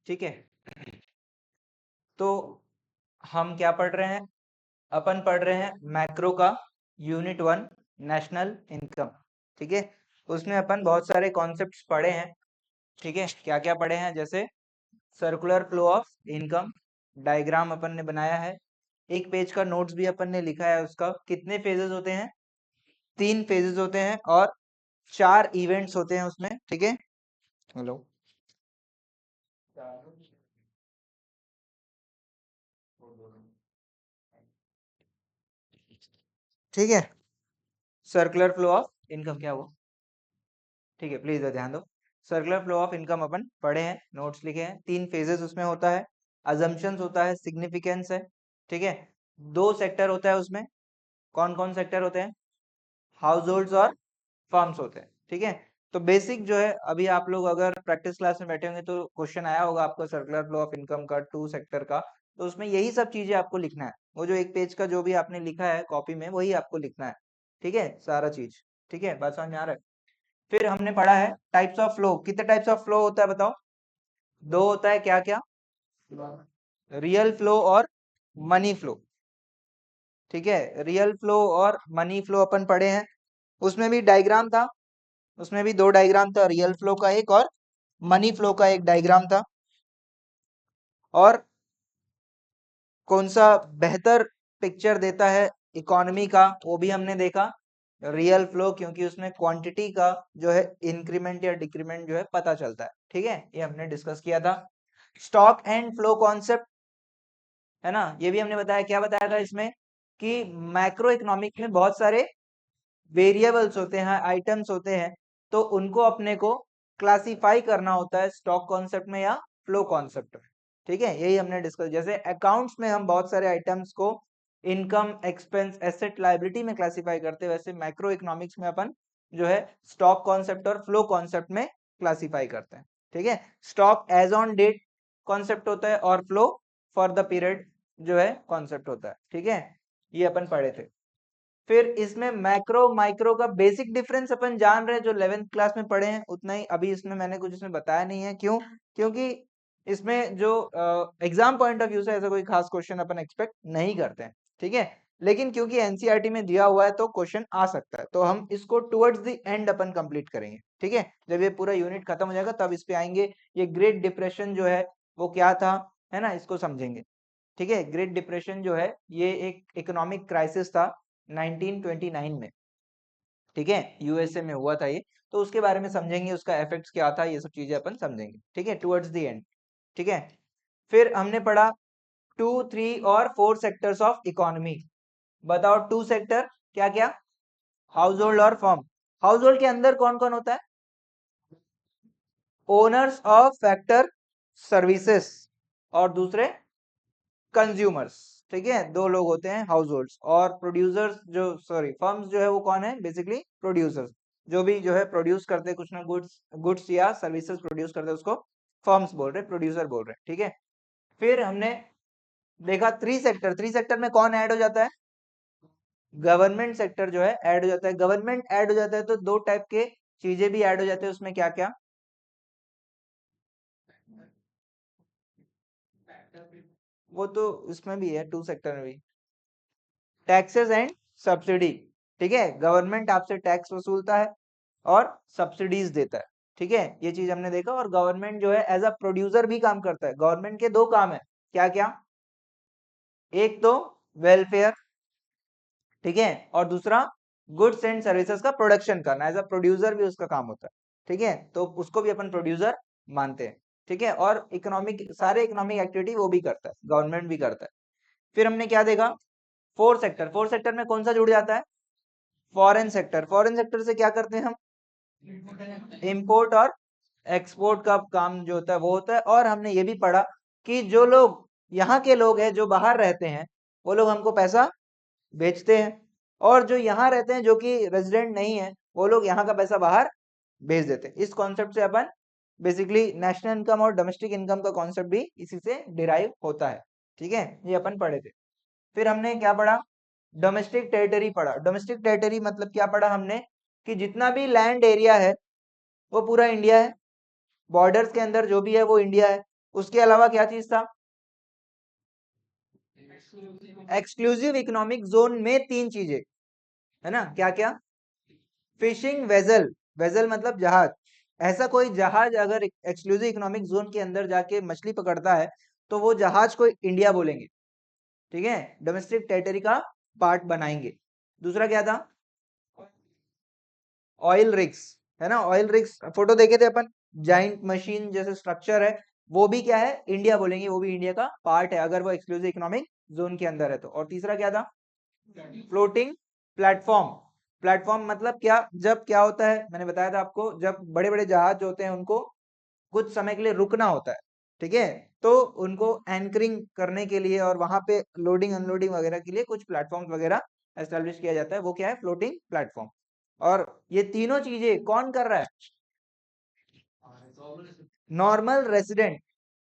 ठीक है। तो हम क्या पढ़ रहे हैं, अपन पढ़ रहे हैं मैक्रो का यूनिट 1 नेशनल इनकम। ठीक है, उसमें अपन बहुत सारे कॉन्सेप्ट्स पढ़े हैं। ठीक है, क्या क्या पढ़े हैं, जैसे circular flow of income diagram अपन ने बनाया है, एक पेज का नोट्स भी अपन ने लिखा है। उसका कितने फेजेस होते हैं, 3 फेजेस होते हैं और 4 इवेंट्स होते हैं उसमें। ठीक है, हेलो, ठीक है। सर्कुलर फ्लो ऑफ इनकम क्या हुआ, ठीक है, प्लीज ध्यान दो। सर्कुलर फ्लो ऑफ इनकम अपन पढ़े हैं, नोट्स लिखे हैं। 3 फेजेस उसमें होता है, अजम्पशंस होता है, सिग्निफिकेंस है। ठीक है, 2 सेक्टर होता है उसमें। कौन कौन सेक्टर होते हैं, हाउस होल्ड्स और फर्म्स होते हैं। ठीक है, तो बेसिक जो है, अभी आप लोग अगर प्रैक्टिस क्लास में बैठे होंगे तो क्वेश्चन आया होगा आपको सर्कुलर फ्लो ऑफ इनकम का 2 सेक्टर का, तो उसमें यही सब चीजें आपको लिखना है। वो जो एक पेज का जो भी आपने लिखा है कॉपी में, वही आपको लिखना है। ठीक है, सारा चीज। ठीक है, बात समझ में आ रहा है। फिर हमने पढ़ा है टाइप्स ऑफ फ्लो। कितने टाइप्स ऑफ फ्लो होता है बताओ, 2 होता है, क्या क्या, रियल फ्लो और मनी फ्लो। ठीक है, रियल फ्लो और मनी फ्लो अपन पढ़े हैं। उसमें भी डायग्राम था, उसमें भी 2 डायग्राम था, रियल फ्लो का एक और मनी फ्लो का एक डायग्राम था। और कौन सा बेहतर पिक्चर देता है इकोनॉमी का, वो भी हमने देखा, रियल फ्लो, क्योंकि उसमें क्वांटिटी का जो है इंक्रीमेंट या डिक्रीमेंट जो है पता चलता है। ठीक है, ये हमने डिस्कस किया था। स्टॉक एंड फ्लो कॉन्सेप्ट है ना, ये भी हमने बताया। क्या बताया था इसमें, कि मैक्रो इकोनॉमिक में बहुत सारे वेरिएबल्स होते हैं, आइटम्स होते हैं, तो उनको अपने को क्लासिफाई करना होता है स्टॉक कॉन्सेप्ट में या फ्लो कॉन्सेप्ट में। ठीक है, यही हमने डिस्कस। जैसे अकाउंट्स में हम बहुत सारे आइटम्स को इनकम, एक्सपेंस, एसेट, लायबिलिटी में क्लासिफाई करते हैं, वैसे मैक्रो इकोनॉमिक्स में अपन जो है स्टॉक कॉन्सेप्ट और फ्लो कॉन्सेप्ट में क्लासिफाई करते हैं। ठीक है, stock as on date concept होता है और फ्लो फॉर द पीरियड जो है कॉन्सेप्ट होता है। ठीक है, ये अपन पढ़े थे। फिर इसमें मैक्रो माइक्रो का बेसिक डिफरेंस अपन जान रहे हैं, जो 11th क्लास में पढ़े हैं उतना ही। अभी इसमें मैंने कुछ इसमें बताया नहीं है, क्यों, क्योंकि इसमें जो एग्जाम पॉइंट ऑफ व्यू से ऐसा कोई खास क्वेश्चन अपन एक्सपेक्ट नहीं करते हैं। ठीक है, लेकिन क्योंकि एनसीईआरटी में दिया हुआ है तो क्वेश्चन आ सकता है, तो हम इसको towards the end upon complete करेंगे। ठीक है, जब ये पूरा यूनिट खत्म हो जाएगा तब इस पे आएंगे। ये ग्रेट डिप्रेशन जो है वो क्या था, है ना, इसको समझेंगे। ठीक है, ग्रेट डिप्रेशन जो है ये एक इकोनॉमिक क्राइसिस था 1929 में। ठीक है, यूएसए में हुआ था ये, तो उसके बारे में समझेंगे, उसका इफेक्ट्स क्या था, ये सब चीजें अपन समझेंगे। ठीक है, टुवर्ड्स द एंड। ठीक है, फिर हमने पढ़ा 2, 3 और 4 सेक्टर्स ऑफ इकोनॉमी। बताओ 2 सेक्टर क्या क्या, हाउस होल्ड और फर्म। हाउस होल्ड के अंदर कौन कौन होता है, ओनर्स ऑफ फैक्टर सर्विसेज, और दूसरे कंज्यूमर्स। ठीक है, 2 लोग होते हैं हाउस होल्ड्स। और प्रोड्यूसर्स जो, सॉरी, फर्म्स जो है वो कौन है, बेसिकली प्रोड्यूसर्स, जो भी जो है प्रोड्यूस करते हैं कुछ ना गुड्स या सर्विसेज प्रोड्यूस करते हैं, उसको फर्म्स बोल रहे हैं, प्रोड्यूसर बोल रहे हैं। ठीक है, फिर हमने देखा 3 सेक्टर। 3 सेक्टर में कौन ऐड हो जाता है, गवर्नमेंट सेक्टर जो है ऐड हो जाता है। गवर्नमेंट ऐड हो जाता है तो 2 टाइप के चीजें भी ऐड हो जाते हैं उसमें, क्या क्या, वो तो इसमें भी है 2 सेक्टर में भी, टैक्सेस एंड सब्सिडी। ठीक है, गवर्नमेंट आपसे टैक्स वसूलता है और सब्सिडीज देता है। ठीक है, ये चीज हमने देखा। और गवर्नमेंट जो है एज अ प्रोड्यूसर भी काम करता है। गवर्नमेंट के 2 काम है, क्या क्या, एक तो वेलफेयर, ठीक है, और दूसरा गुड्स एंड सर्विसेज का प्रोडक्शन करना, एज अ प्रोड्यूसर भी उसका काम होता है। ठीक है, तो उसको भी अपन प्रोड्यूसर मानते हैं। ठीक है, और इकोनॉमिक, सारे इकोनॉमिक एक्टिविटी वो भी करता है, गवर्नमेंट भी करता है। फिर हमने क्या देखा, 4 सेक्टर। 4 सेक्टर में कौन सा जुड़ जाता है, फॉरेन सेक्टर। फॉरेन सेक्टर से क्या करते हैं हम, इंपोर्ट और एक्सपोर्ट का काम जो होता है वो होता है। और हमने ये भी पढ़ा कि जो लोग यहाँ के लोग हैं जो बाहर रहते हैं, वो लोग हमको पैसा भेजते हैं, और जो यहाँ रहते हैं जो कि रेजिडेंट नहीं है, वो लोग यहाँ का पैसा बाहर भेज देते हैं। इस कॉन्सेप्ट से अपन बेसिकली नेशनल इनकम और डोमेस्टिक इनकम का कॉन्सेप्ट भी इसी से डिराइव होता है। ठीक है, ये अपन पढ़े थे। फिर हमने क्या पढ़ा, डोमेस्टिक टेरिटरी पढ़ा। डोमेस्टिक टेरिटरी मतलब क्या पढ़ा हमने, कि जितना भी लैंड एरिया है वो पूरा इंडिया है, बॉर्डर्स के अंदर जो भी है वो इंडिया है, उसके अलावा क्या चीज था? एक्सक्लूसिव इकोनॉमिक जोन में 3 चीजें है ना, क्या क्या? फिशिंग वेजल, वेजल मतलब जहाज, ऐसा कोई जहाज अगर एक्सक्लूसिव इकोनॉमिक जोन के अंदर जाके मछली पकड़ता है तो वो जहाज को इंडिया बोलेंगे, ठीक है, डोमेस्टिक टेरिटरी का पार्ट बनाएंगे। दूसरा क्या था? ऑयल रिग्स, है ना, ऑयल रिग्स फोटो देखे थे अपन, जाइंट मशीन जैसे स्ट्रक्चर है, वो भी क्या है? इंडिया बोलेंगे, वो भी इंडिया का पार्ट है अगर वो एक्सक्लूसिव इकोनॉमिक जोन के अंदर है तो। और तीसरा क्या था? फ्लोटिंग प्लेटफॉर्म, प्लेटफॉर्म मतलब क्या? जब क्या होता है, मैंने बताया था आपको, जब बड़े बड़े जहाज होते हैं उनको कुछ समय के लिए रुकना होता है, ठीक है, तो उनको एंकरिंग करने के लिए और वहां पे लोडिंग अनलोडिंग वगैरह के लिए कुछ प्लेटफॉर्म वगैरह एस्टेब्लिश किया जाता है, वो क्या है? Floating platform. और ये तीनों चीजें कौन कर रहा है? Normal resident,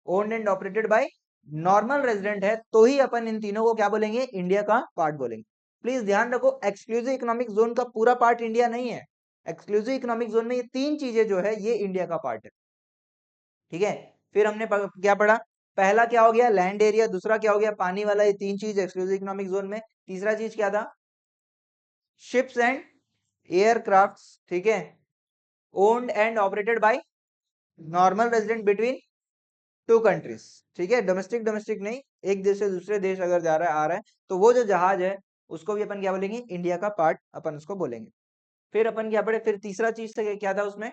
owned and operated by normal resident है, तो ही अपन इन तीनों को क्या बोलेंगे? इंडिया का पार्ट बोलेंगे। प्लीज ध्यान रखो, एक्सक्लूसिव इकोनॉमिक जोन का पूरा पार्ट इंडिया नहीं है। एक्सक्लूसिव इकोनॉमिक जोन में ये 3 चीजें जो है ये इंडिया का पार्ट है, ठीक है। फिर हमने क्या पढ़ा? पहला क्या हो गया? लैंड एरिया, दूसरा क्या हो गया? पानी वाला, ये 3 चीज एक्सक्लूसिव इकोनॉमिक जोन में। तीसरा चीज क्या था? शिप्स एंड एयरक्राफ्ट्स, ठीक है, owned and operated by normal resident between 2 countries, ठीक है, डोमेस्टिक डोमेस्टिक नहीं, एक देश से दूसरे देश अगर जा रहा है आ रहा है तो वो जो जहाज है उसको भी अपन क्या बोलेंगे? इंडिया का पार्ट अपन उसको बोलेंगे। फिर अपन क्या पढ़े? फिर तीसरा चीज था, क्या था उसमें?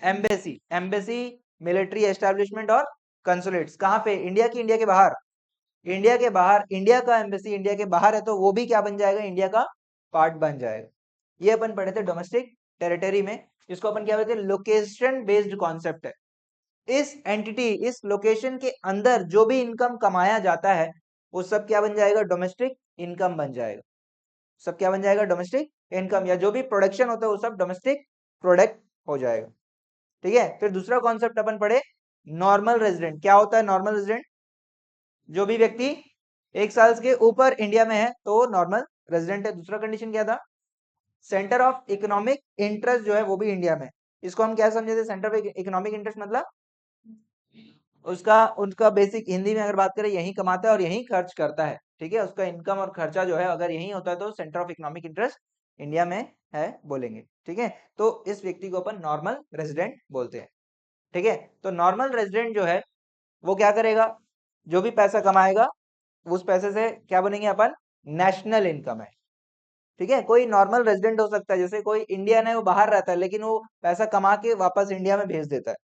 एम्बेसी, एम्बेसी, मिलिट्री एस्टेब्लिशमेंट और कंसुलेट्स, कहाँ पे? इंडिया की, इंडिया के बाहर, इंडिया के बाहर, इंडिया का एम्बेसी इंडिया के बाहर है तो वो भी क्या बन जाएगा? इंडिया का पार्ट बन जाएगा। ये अपन पढ़े थे डोमेस्टिक टेरिटरी में, इसको अपन क्या बोलते हैं? लोकेशन बेस्ड कॉन्सेप्ट है। इस एंटिटी, इस लोकेशन के अंदर जो भी इनकम कमाया जाता है वो सब क्या बन जाएगा? डोमेस्टिक इनकम बन जाएगा। सब क्या बन जाएगा? डोमेस्टिक इनकम, या जो भी प्रोडक्शन होता है वो सब डोमेस्टिक प्रोडक्ट हो जाएगा, ठीक है। फिर दूसरा कॉन्सेप्ट अपन पढ़े, नॉर्मल रेजिडेंट। क्या होता है नॉर्मल रेजिडेंट? जो भी व्यक्ति 1 साल के ऊपर इंडिया में है तो वो नॉर्मल रेजिडेंट है। दूसरा कंडीशन क्या था? सेंटर ऑफ इकोनॉमिक इंटरेस्ट जो है वो भी इंडिया में। इसको हम क्या समझे थे? सेंटर ऑफ इकोनॉमिक इंटरेस्ट मतलब उसका, उनका बेसिक हिंदी में अगर बात करें, यही कमाता है और यही खर्च करता है, ठीक है, उसका इनकम और खर्चा जो है अगर यही होता है तो centre of economic interest India में है बोलेंगे, ठीक है। तो इस व्यक्ति को अपन नॉर्मल रेजिडेंट बोलते हैं, ठीक है। तो नॉर्मल रेजिडेंट जो है वो क्या करेगा? जो भी पैसा कमाएगा उस पैसे से क्या बनेंगे अपन? नेशनल इनकम है, ठीक है। कोई नॉर्मल रेजिडेंट हो सकता है, जैसे कोई इंडियन है वो बाहर रहता है लेकिन वो पैसा कमा के वापस इंडिया में भेज देता है,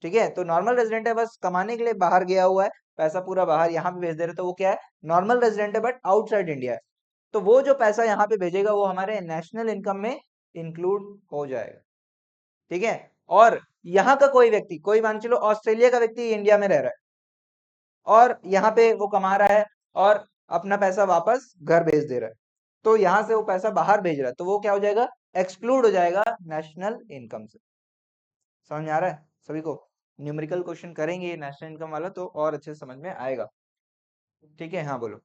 ठीक है। तो नॉर्मल रेजिडेंट है, बस कमाने के लिए बाहर गया हुआ है, पैसा पूरा बाहर यहाँ पे भेज दे रहे, तो वो क्या है? नॉर्मल रेजिडेंट है बट आउटसाइड इंडिया है। तो वो जो पैसा यहाँ पे भेजेगा वो हमारे नेशनल इनकम में इंक्लूड हो जाएगा, ठीक है। और यहाँ का कोई व्यक्ति, कोई मान चलो ऑस्ट्रेलिया का व्यक्ति इंडिया में रह रहा है और यहाँ पे वो कमा रहा है और अपना पैसा वापस घर भेज दे रहा है, तो यहाँ से वो पैसा बाहर भेज रहा है तो वो क्या हो जाएगा? एक्सक्लूड हो जाएगा नेशनल इनकम से। समझ में आ रहा है सभी को? न्यूमेरिकल क्वेश्चन करेंगे नेशनल इनकम वाला तो और अच्छे से समझ में आएगा, ठीक है। हाँ बोलो।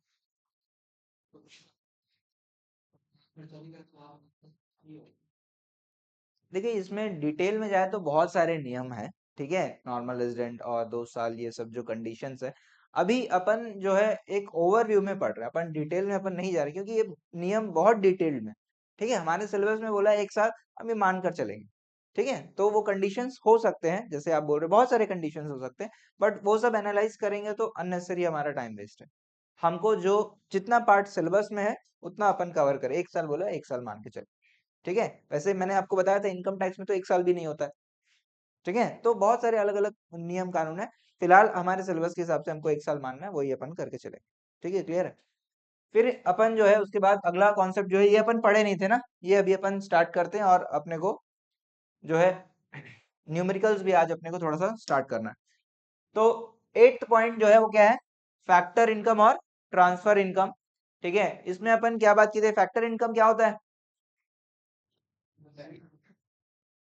देखिए इसमें डिटेल में जाए तो बहुत सारे नियम है, ठीक है, नॉर्मल रेजिडेंट और 2 साल ये सब जो कंडीशंस है, अभी अपन जो है एक ओवरव्यू में पढ़ रहे हैं, अपन डिटेल में अपन नहीं जा रहे क्योंकि ये नियम बहुत डिटेल्ड में, ठीक है, हमारे सिलेबस में बोला है 1 साल, हम ये मानकर चलेंगे, ठीक है। तो वो कंडीशंस हो सकते हैं जैसे आप बोल रहे हो, बहुत सारे कंडीशंस हो सकते हैं, बट वो सब एनालाइज करेंगे तो अननेसेसरी हमारा टाइम वेस्ट है। हमको जो जितना पार्ट सिलेबस में है उतना अपन कवर करें, 1 साल बोला, 1 साल मान के चले, ठीक है। वैसे मैंने आपको बताया था इनकम टैक्स में तो 1 साल भी नहीं होता है, ठीक है। तो बहुत सारे अलग अलग नियम कानून है, फिलहाल हमारे सिलेबस के हिसाब से हमको 1 साल मानना है, वही अपन करके चले, ठीक है, क्लियर है। फिर अपन जो है उसके बाद अगला कॉन्सेप्ट जो है ये अपन पढ़े नहीं थे ना, ये अभी अपन स्टार्ट करते हैं और अपने को जो है न्यूमेरिकल्स भी आज अपने को थोड़ा सा स्टार्ट करना है। तो 8th पॉइंट जो है वो क्या है? फैक्टर इनकम और ट्रांसफर इनकम, ठीक है। इसमें अपन क्या बात की थी? फैक्टर इनकम क्या होता है?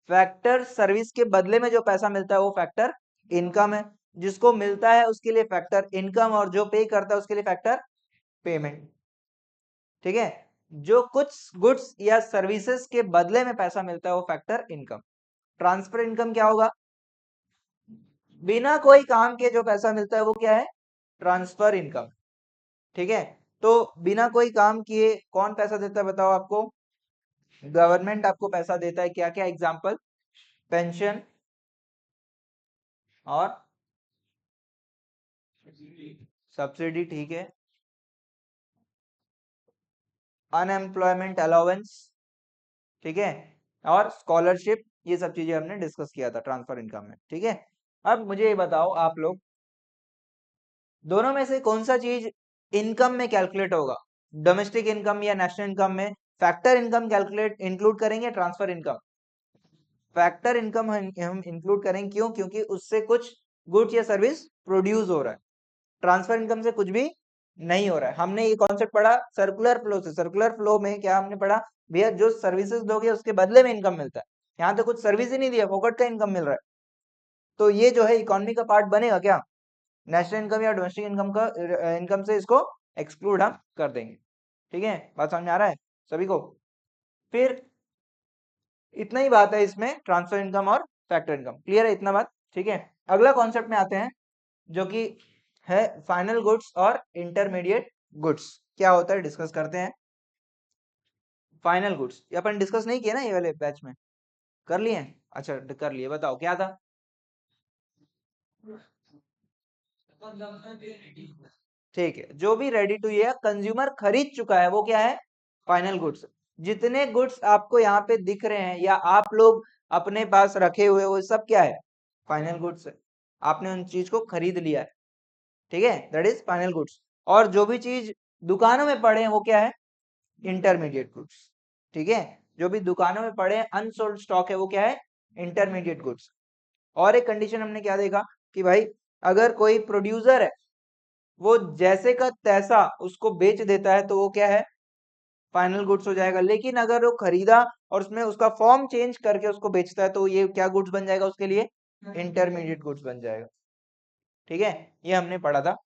फैक्टर सर्विस के बदले में जो पैसा मिलता है वो फैक्टर इनकम है, जिसको मिलता है उसके लिए फैक्टर इनकम और जो पे करता है उसके लिए फैक्टर पेमेंट, ठीक है। जो कुछ गुड्स या सर्विसेज के बदले में पैसा मिलता है वो फैक्टर इनकम। ट्रांसफर इनकम क्या होगा? बिना कोई काम के जो पैसा मिलता है वो क्या है? Transfer income. ठीक है, तो बिना कोई काम किए कौन पैसा देता है बताओ आपको? गवर्नमेंट आपको पैसा देता है। क्या क्या एग्जांपल? पेंशन और सब्सिडी, ठीक है, अनएम्प्लॉयमेंट अलाउंस, ठीक है, और स्कॉलरशिप। ये सब चीजें हमने डिस्कस किया था ट्रांसफर इनकम में। ठीक है, अब मुझे ये बताओ आप लोग, दोनों में से कौन सा चीज इनकम में कैलकुलेट होगा? डोमेस्टिक इनकम या नेशनल इनकम में फैक्टर इनकम कैलकुलेट इंक्लूड करेंगे? Transfer income? फैक्टर इनकम हम इंक्लूड करेंगे। क्यों? क्योंकि उससे कुछ गुड्स या सर्विस प्रोड्यूस हो रहा है। ट्रांसफर इनकम से कुछ भी नहीं हो रहा है। हमने ये कॉन्सेप्ट पढ़ा सर्कुलर फ्लो से। सर्कुलर फ्लो में क्या हमने पढ़ा? भैया जो सर्विसेज दोगे उसके बदले में इनकम मिलता है। यहाँ तो कुछ सर्विस ही नहीं दिया, फोकट का इनकम मिल रहा है। तो ये जो है इकोनॉमी का पार्ट बनेगा क्या? नेशनल इनकम या डोमेस्टिक इनकम का इनकम से इसको एक्सक्लूड हम कर देंगे। ठीक है, बात समझ में आ रहा है सभी को? फिर इतना ही बात है इसमें, ट्रांसफर इनकम और फैक्टर इनकम। क्लियर है इतना बात? ठीक है, अगला कॉन्सेप्ट में आते हैं जो कि है फाइनल गुड्स और इंटरमीडिएट गुड्स। क्या होता है डिस्कस करते हैं। फाइनल गुड्स ये अपन डिस्कस नहीं किया ना ये वाले बैच में? कर लिए? अच्छा कर लिए, बताओ क्या था? ठीक है, जो भी रेडी टू ईट कंज्यूमर खरीद चुका है वो क्या है? Final goods. जितने गुड्स आपको यहाँ पे दिख रहे हैं या आप लोग अपने पास रखे हुए वो सब क्या है? फाइनल गुड्स है। आपने उन चीज को खरीद लिया है। ठीक है, दैट इज फाइनल गुड्स। और जो भी चीज दुकानों में पड़े हैं वो क्या है? Intermediate goods. ठीक है, जो भी दुकानों में पड़े हैं अनसोल्ड स्टॉक है वो क्या है? Intermediate goods. और एक कंडीशन हमने क्या देखा कि भाई अगर कोई प्रोड्यूसर है वो जैसे का तैसा उसको बेच देता है तो वो क्या है? फाइनल गुड्स हो जाएगा। लेकिन अगर वो खरीदा और उसमें उसका फॉर्म चेंज करके उसको बेचता है तो ये क्या गुड्स बन जाएगा उसके लिए? इंटरमीडिएट गुड्स बन जाएगा। ठीक है, ये हमने पढ़ा था।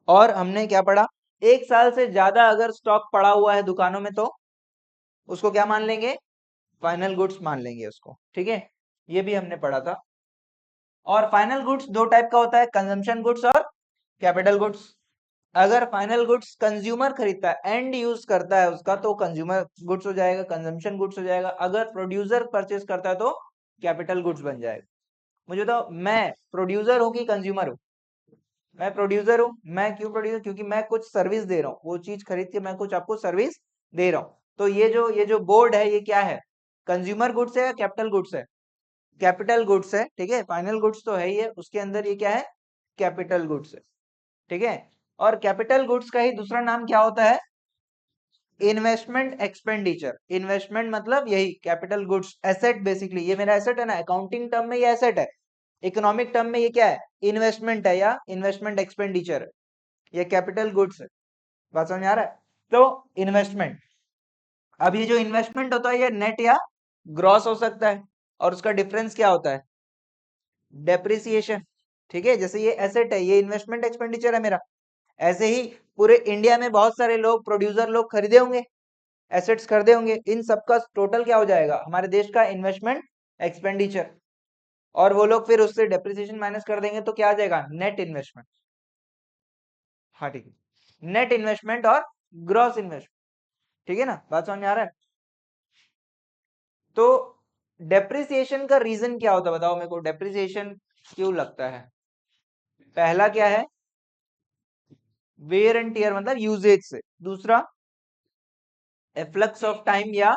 और हमने क्या पढ़ा? एक साल से ज्यादा अगर स्टॉक पड़ा हुआ है दुकानों में तो उसको क्या मान लेंगे? फाइनल गुड्स मान लेंगे उसको। ठीक है, ये भी हमने पढ़ा था। और फाइनल गुड्स दो टाइप का होता है, कंजम्पशन गुड्स और कैपिटल गुड्स। अगर फाइनल गुड्स कंज्यूमर खरीदता है, एंड यूज करता है उसका, तो कंज्यूमर गुड्स हो जाएगा, कंजम्पशन गुड्स हो जाएगा। अगर प्रोड्यूसर परचेज करता है तो कैपिटल गुड्स बन जाएगा। मुझे तो, मैं प्रोड्यूसर हूँ कि कंज्यूमर हूँ? मैं प्रोड्यूसर हूँ। मैं क्यों प्रोड्यूसर? क्योंकि मैं कुछ सर्विस दे रहा हूँ, वो चीज खरीद के मैं कुछ आपको सर्विस दे रहा हूँ। तो ये जो बोर्ड है ये क्या है? कंज्यूमर गुड्स है या कैपिटल गुड्स है? कैपिटल गुड्स है। ठीक है, फाइनल गुड्स तो है ही है, उसके अंदर ये क्या है? कैपिटल गुड्स है। ठीक है, और कैपिटल गुड्स का ही दूसरा नाम क्या होता है? Investment expenditure. इन्वेस्टमेंट मतलब यही कैपिटल गुड्स, एसेट। बेसिकली ये मेरा एसेट है ना, अकाउंटिंग टर्म में ये एसेट है, इकोनॉमिक टर्म में ये क्या है? इन्वेस्टमेंट है या इन्वेस्टमेंट एक्सपेंडिचर है, ये कैपिटल गुड्स है। बात समझ आ रहा है? तो इन्वेस्टमेंट, अब ये जो इन्वेस्टमेंट होता है ये नेट या ग्रॉस हो सकता है, और उसका डिफरेंस क्या होता है? डेप्रिसिएशन। ठीक है, जैसे ये एसेट है, ये इन्वेस्टमेंट एक्सपेंडिचर है मेरा। ऐसे ही पूरे इंडिया में बहुत सारे लोग, प्रोड्यूसर लोग खरीदे होंगे, एसेट्स खरीदे होंगे, इन सबका टोटल क्या हो जाएगा हमारे देश का? Investment expenditure. और वो लोग फिर उससे डेप्रिसिएशन माइनस कर देंगे तो क्या आ जाएगा? Net investment. हाँ ठीक है, नेट इन्वेस्टमेंट और ग्रॉस इन्वेस्टमेंट। ठीक है ना, बात समझ में आ रहा है? तो डेप्रिसिएशन का रीजन क्या होता है बताओ मेरे को? डेप्रिसिएशन क्यों लगता है? पहला क्या है? वेयर एंड टियर मतलब यूजेज से। दूसरा एफ्लक्स ऑफ टाइम या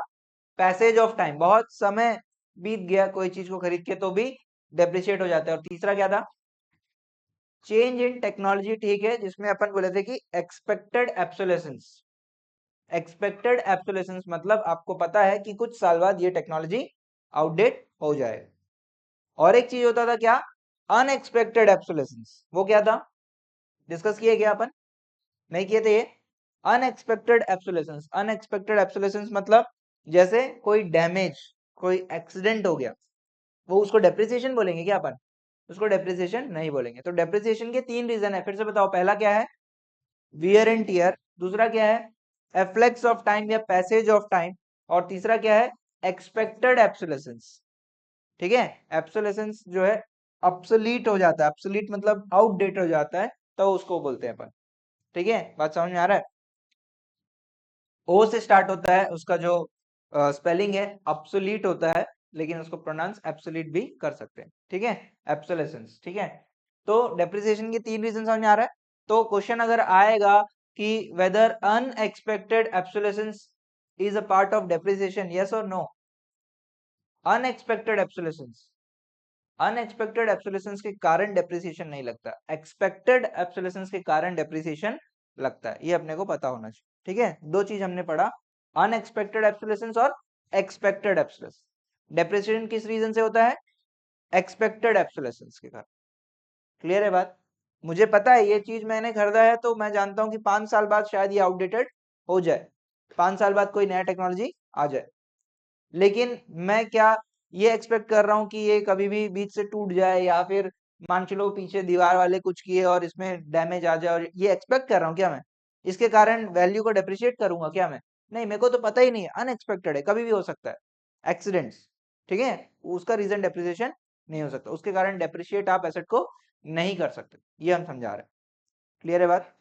पैसेज ऑफ टाइम, बहुत समय बीत गया कोई चीज को खरीद के तो भी डेप्रिशिएट हो जाता है। और तीसरा क्या था? Change in technology. ठीक है, जिसमें अपन बोले थे कि एक्सपेक्टेड एब्सोलेसेंस। एक्सपेक्टेड एब्सोलेसेंस मतलब आपको पता है कि कुछ साल बाद ये टेक्नोलॉजी आउटडेट हो जाएगा। और एक चीज होता था क्या? अनएक्सपेक्टेड एब्सोलेसेंस। वो क्या था? डिस्कस किए क्या अपन? नहीं किए थे ये? Unexpected obsolescence. अनएक्सपेक्टेड एब्सोलेसेंस मतलब जैसे कोई डैमेज, कोई एक्सीडेंट हो गया, वो उसको डेप्रिसिएशन बोलेंगे क्या अपन? उसको डेप्रिसिएशन नहीं बोलेंगे। तो डेप्रिसिएशन के तीन रीजन है, फिर से बताओ। पहला क्या है? Wear and tear. दूसरा क्या है? एफ्लेक्स ऑफ टाइम या पैसेज ऑफ टाइम। और तीसरा क्या है? एक्सपेक्टेड एब्सोलेसेंस। ठीक है, एब्सोलेसेंस जो है ऑब्सोलीट हो जाता है, ऑब्सोलीट मतलब आउटडेट हो जाता है, तो उसको बोलते हैं अपन। ठीक है, बात समझ में आ रहा है? ओ से स्टार्ट होता है, उसका जो स्पेलिंग है ऑब्सोलीट होता है, लेकिन उसको प्रोनाउंस एब्सोलीट भी कर सकते हैं। ठीक है, एब्सोलेसेंस। ठीक है, तो डेप्रिसिएशन के 3 रीजन समझ में आ रहा है। तो क्वेश्चन अगर आएगा कि whether unexpected obsolescence is a part of depreciation, yes और no? Unexpected obsolescence, unexpected obsolescence के कारण डेप्रिसिएशन नहीं लगता, एक्सपेक्टेड एब्सोल्यूशंस के कारण डेप्रिसिएशन लगता है, ये अपने को पता होना चाहिए। ठीक है, दो चीज हमने पढ़ा, अनएक्सपेक्टेड एब्सोल्यूशंस और एक्सपेक्टेड एब्सोल्यूशन। डेप्रिसिएशन किस रीजन से होता है? एक्सपेक्टेड एब्सोल्यूशंस के कारण। क्लियर है बात? मुझे पता है ये चीज मैंने खरीदा है, तो मैं जानता हूं कि 5 साल बाद शायद ये आउटडेटेड हो जाए, 5 साल बाद कोई नया टेक्नोलॉजी आ जाए, लेकिन मैं क्या ये एक्सपेक्ट कर रहा हूँ कि ये कभी भी बीच से टूट जाए, या फिर मान चलो पीछे दीवार वाले कुछ किए और इसमें डैमेज आ जाए, और ये एक्सपेक्ट कर रहा हूँ क्या मैं? इसके कारण वैल्यू को डेप्रिशिएट करूंगा क्या मैं? नहीं, मेरे को तो पता ही नहीं है, अनएक्सपेक्टेड है, कभी भी हो सकता है, एक्सीडेंट्स। ठीक है, उसका रीजन डेप्रिसिएशन नहीं हो सकता, उसके कारण डेप्रिशिएट आप एसेट को नहीं कर सकते, ये हम समझा रहे हैं। क्लियर है बात?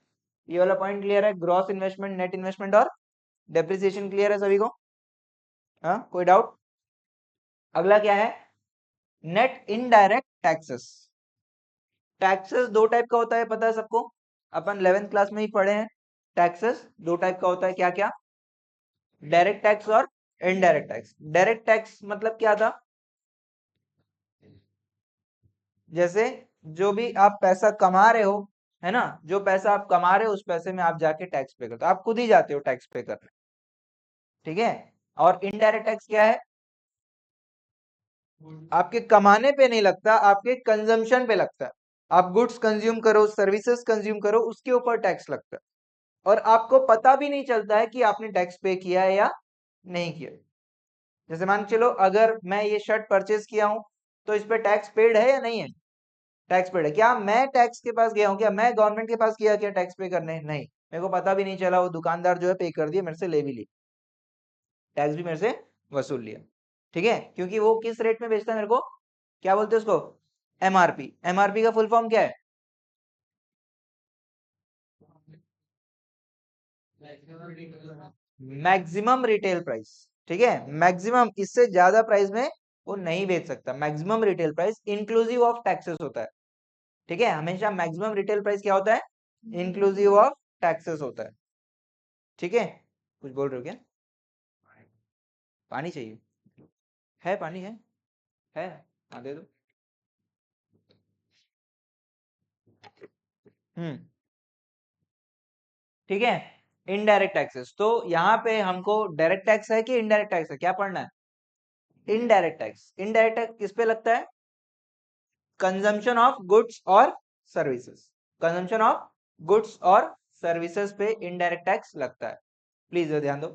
ये वाला पॉइंट क्लियर है, ग्रॉस इन्वेस्टमेंट, नेट इन्वेस्टमेंट और डेप्रिसिएशन क्लियर है सभी को? हाँ, कोई डाउट? अगला क्या है? Net indirect taxes. टैक्सेस दो टाइप का होता है, पता है सबको, अपन 11th क्लास में ही पढ़े हैं। टैक्सेस दो टाइप का होता है, क्या क्या? डायरेक्ट टैक्स और इनडायरेक्ट टैक्स। डायरेक्ट टैक्स मतलब क्या था? जैसे जो भी आप पैसा कमा रहे हो, है ना, जो पैसा आप कमा रहे हो उस पैसे में आप जाके टैक्स पे करते हो, आप खुद ही जाते हो टैक्स पे करने। ठीक है, और इनडायरेक्ट टैक्स क्या है? आपके कमाने पे नहीं लगता, आपके कंजम्पशन पे लगता है। आप गुड्स कंज्यूम करो, सर्विसेज कंज्यूम करो, उसके ऊपर टैक्स लगता है, और आपको पता भी नहीं चलता है कि आपने टैक्स पे किया है या नहीं किया। जैसे मान चलो अगर मैं ये शर्ट परचेज किया हूं, तो इस पे टैक्स पेड है या नहीं है? टैक्स पेड है। क्या मैं टैक्स के पास गया हूं? क्या मैं गवर्नमेंट के पास किया क्या टैक्स पे करने? नहीं, मेरे को पता भी नहीं चला, वो दुकानदार जो है पे कर दिया, मेरे से ले भी ली, टैक्स भी मेरे से वसूल लिया। ठीक है, क्योंकि वो किस रेट में बेचता है मेरे को, क्या बोलते हैं उसको? एमआरपी। एमआरपी का फुल फॉर्म क्या है? Maximum retail price. ठीक है, मैक्सिमम, इससे ज्यादा प्राइस में वो नहीं बेच सकता। Maximum retail price inclusive of taxes होता है। ठीक है, हमेशा मैक्सिमम रिटेल प्राइस क्या होता है? इंक्लूसिव ऑफ टैक्सेस होता है। ठीक है, कुछ बोल रहे हो क्या? पानी चाहिए? है, पानी है। हाँ, दे दो। हम्म, ठीक है। इनडायरेक्ट टैक्सेस, तो यहाँ पे हमको डायरेक्ट टैक्स है कि इनडायरेक्ट टैक्स है, क्या पढ़ना है? Indirect tax. इनडायरेक्ट टैक्स किस पे लगता है? कंजम्पशन ऑफ गुड्स और सर्विसेज। कंजम्पशन ऑफ गुड्स और सर्विसेज पे इनडायरेक्ट टैक्स लगता है, प्लीज ध्यान दो।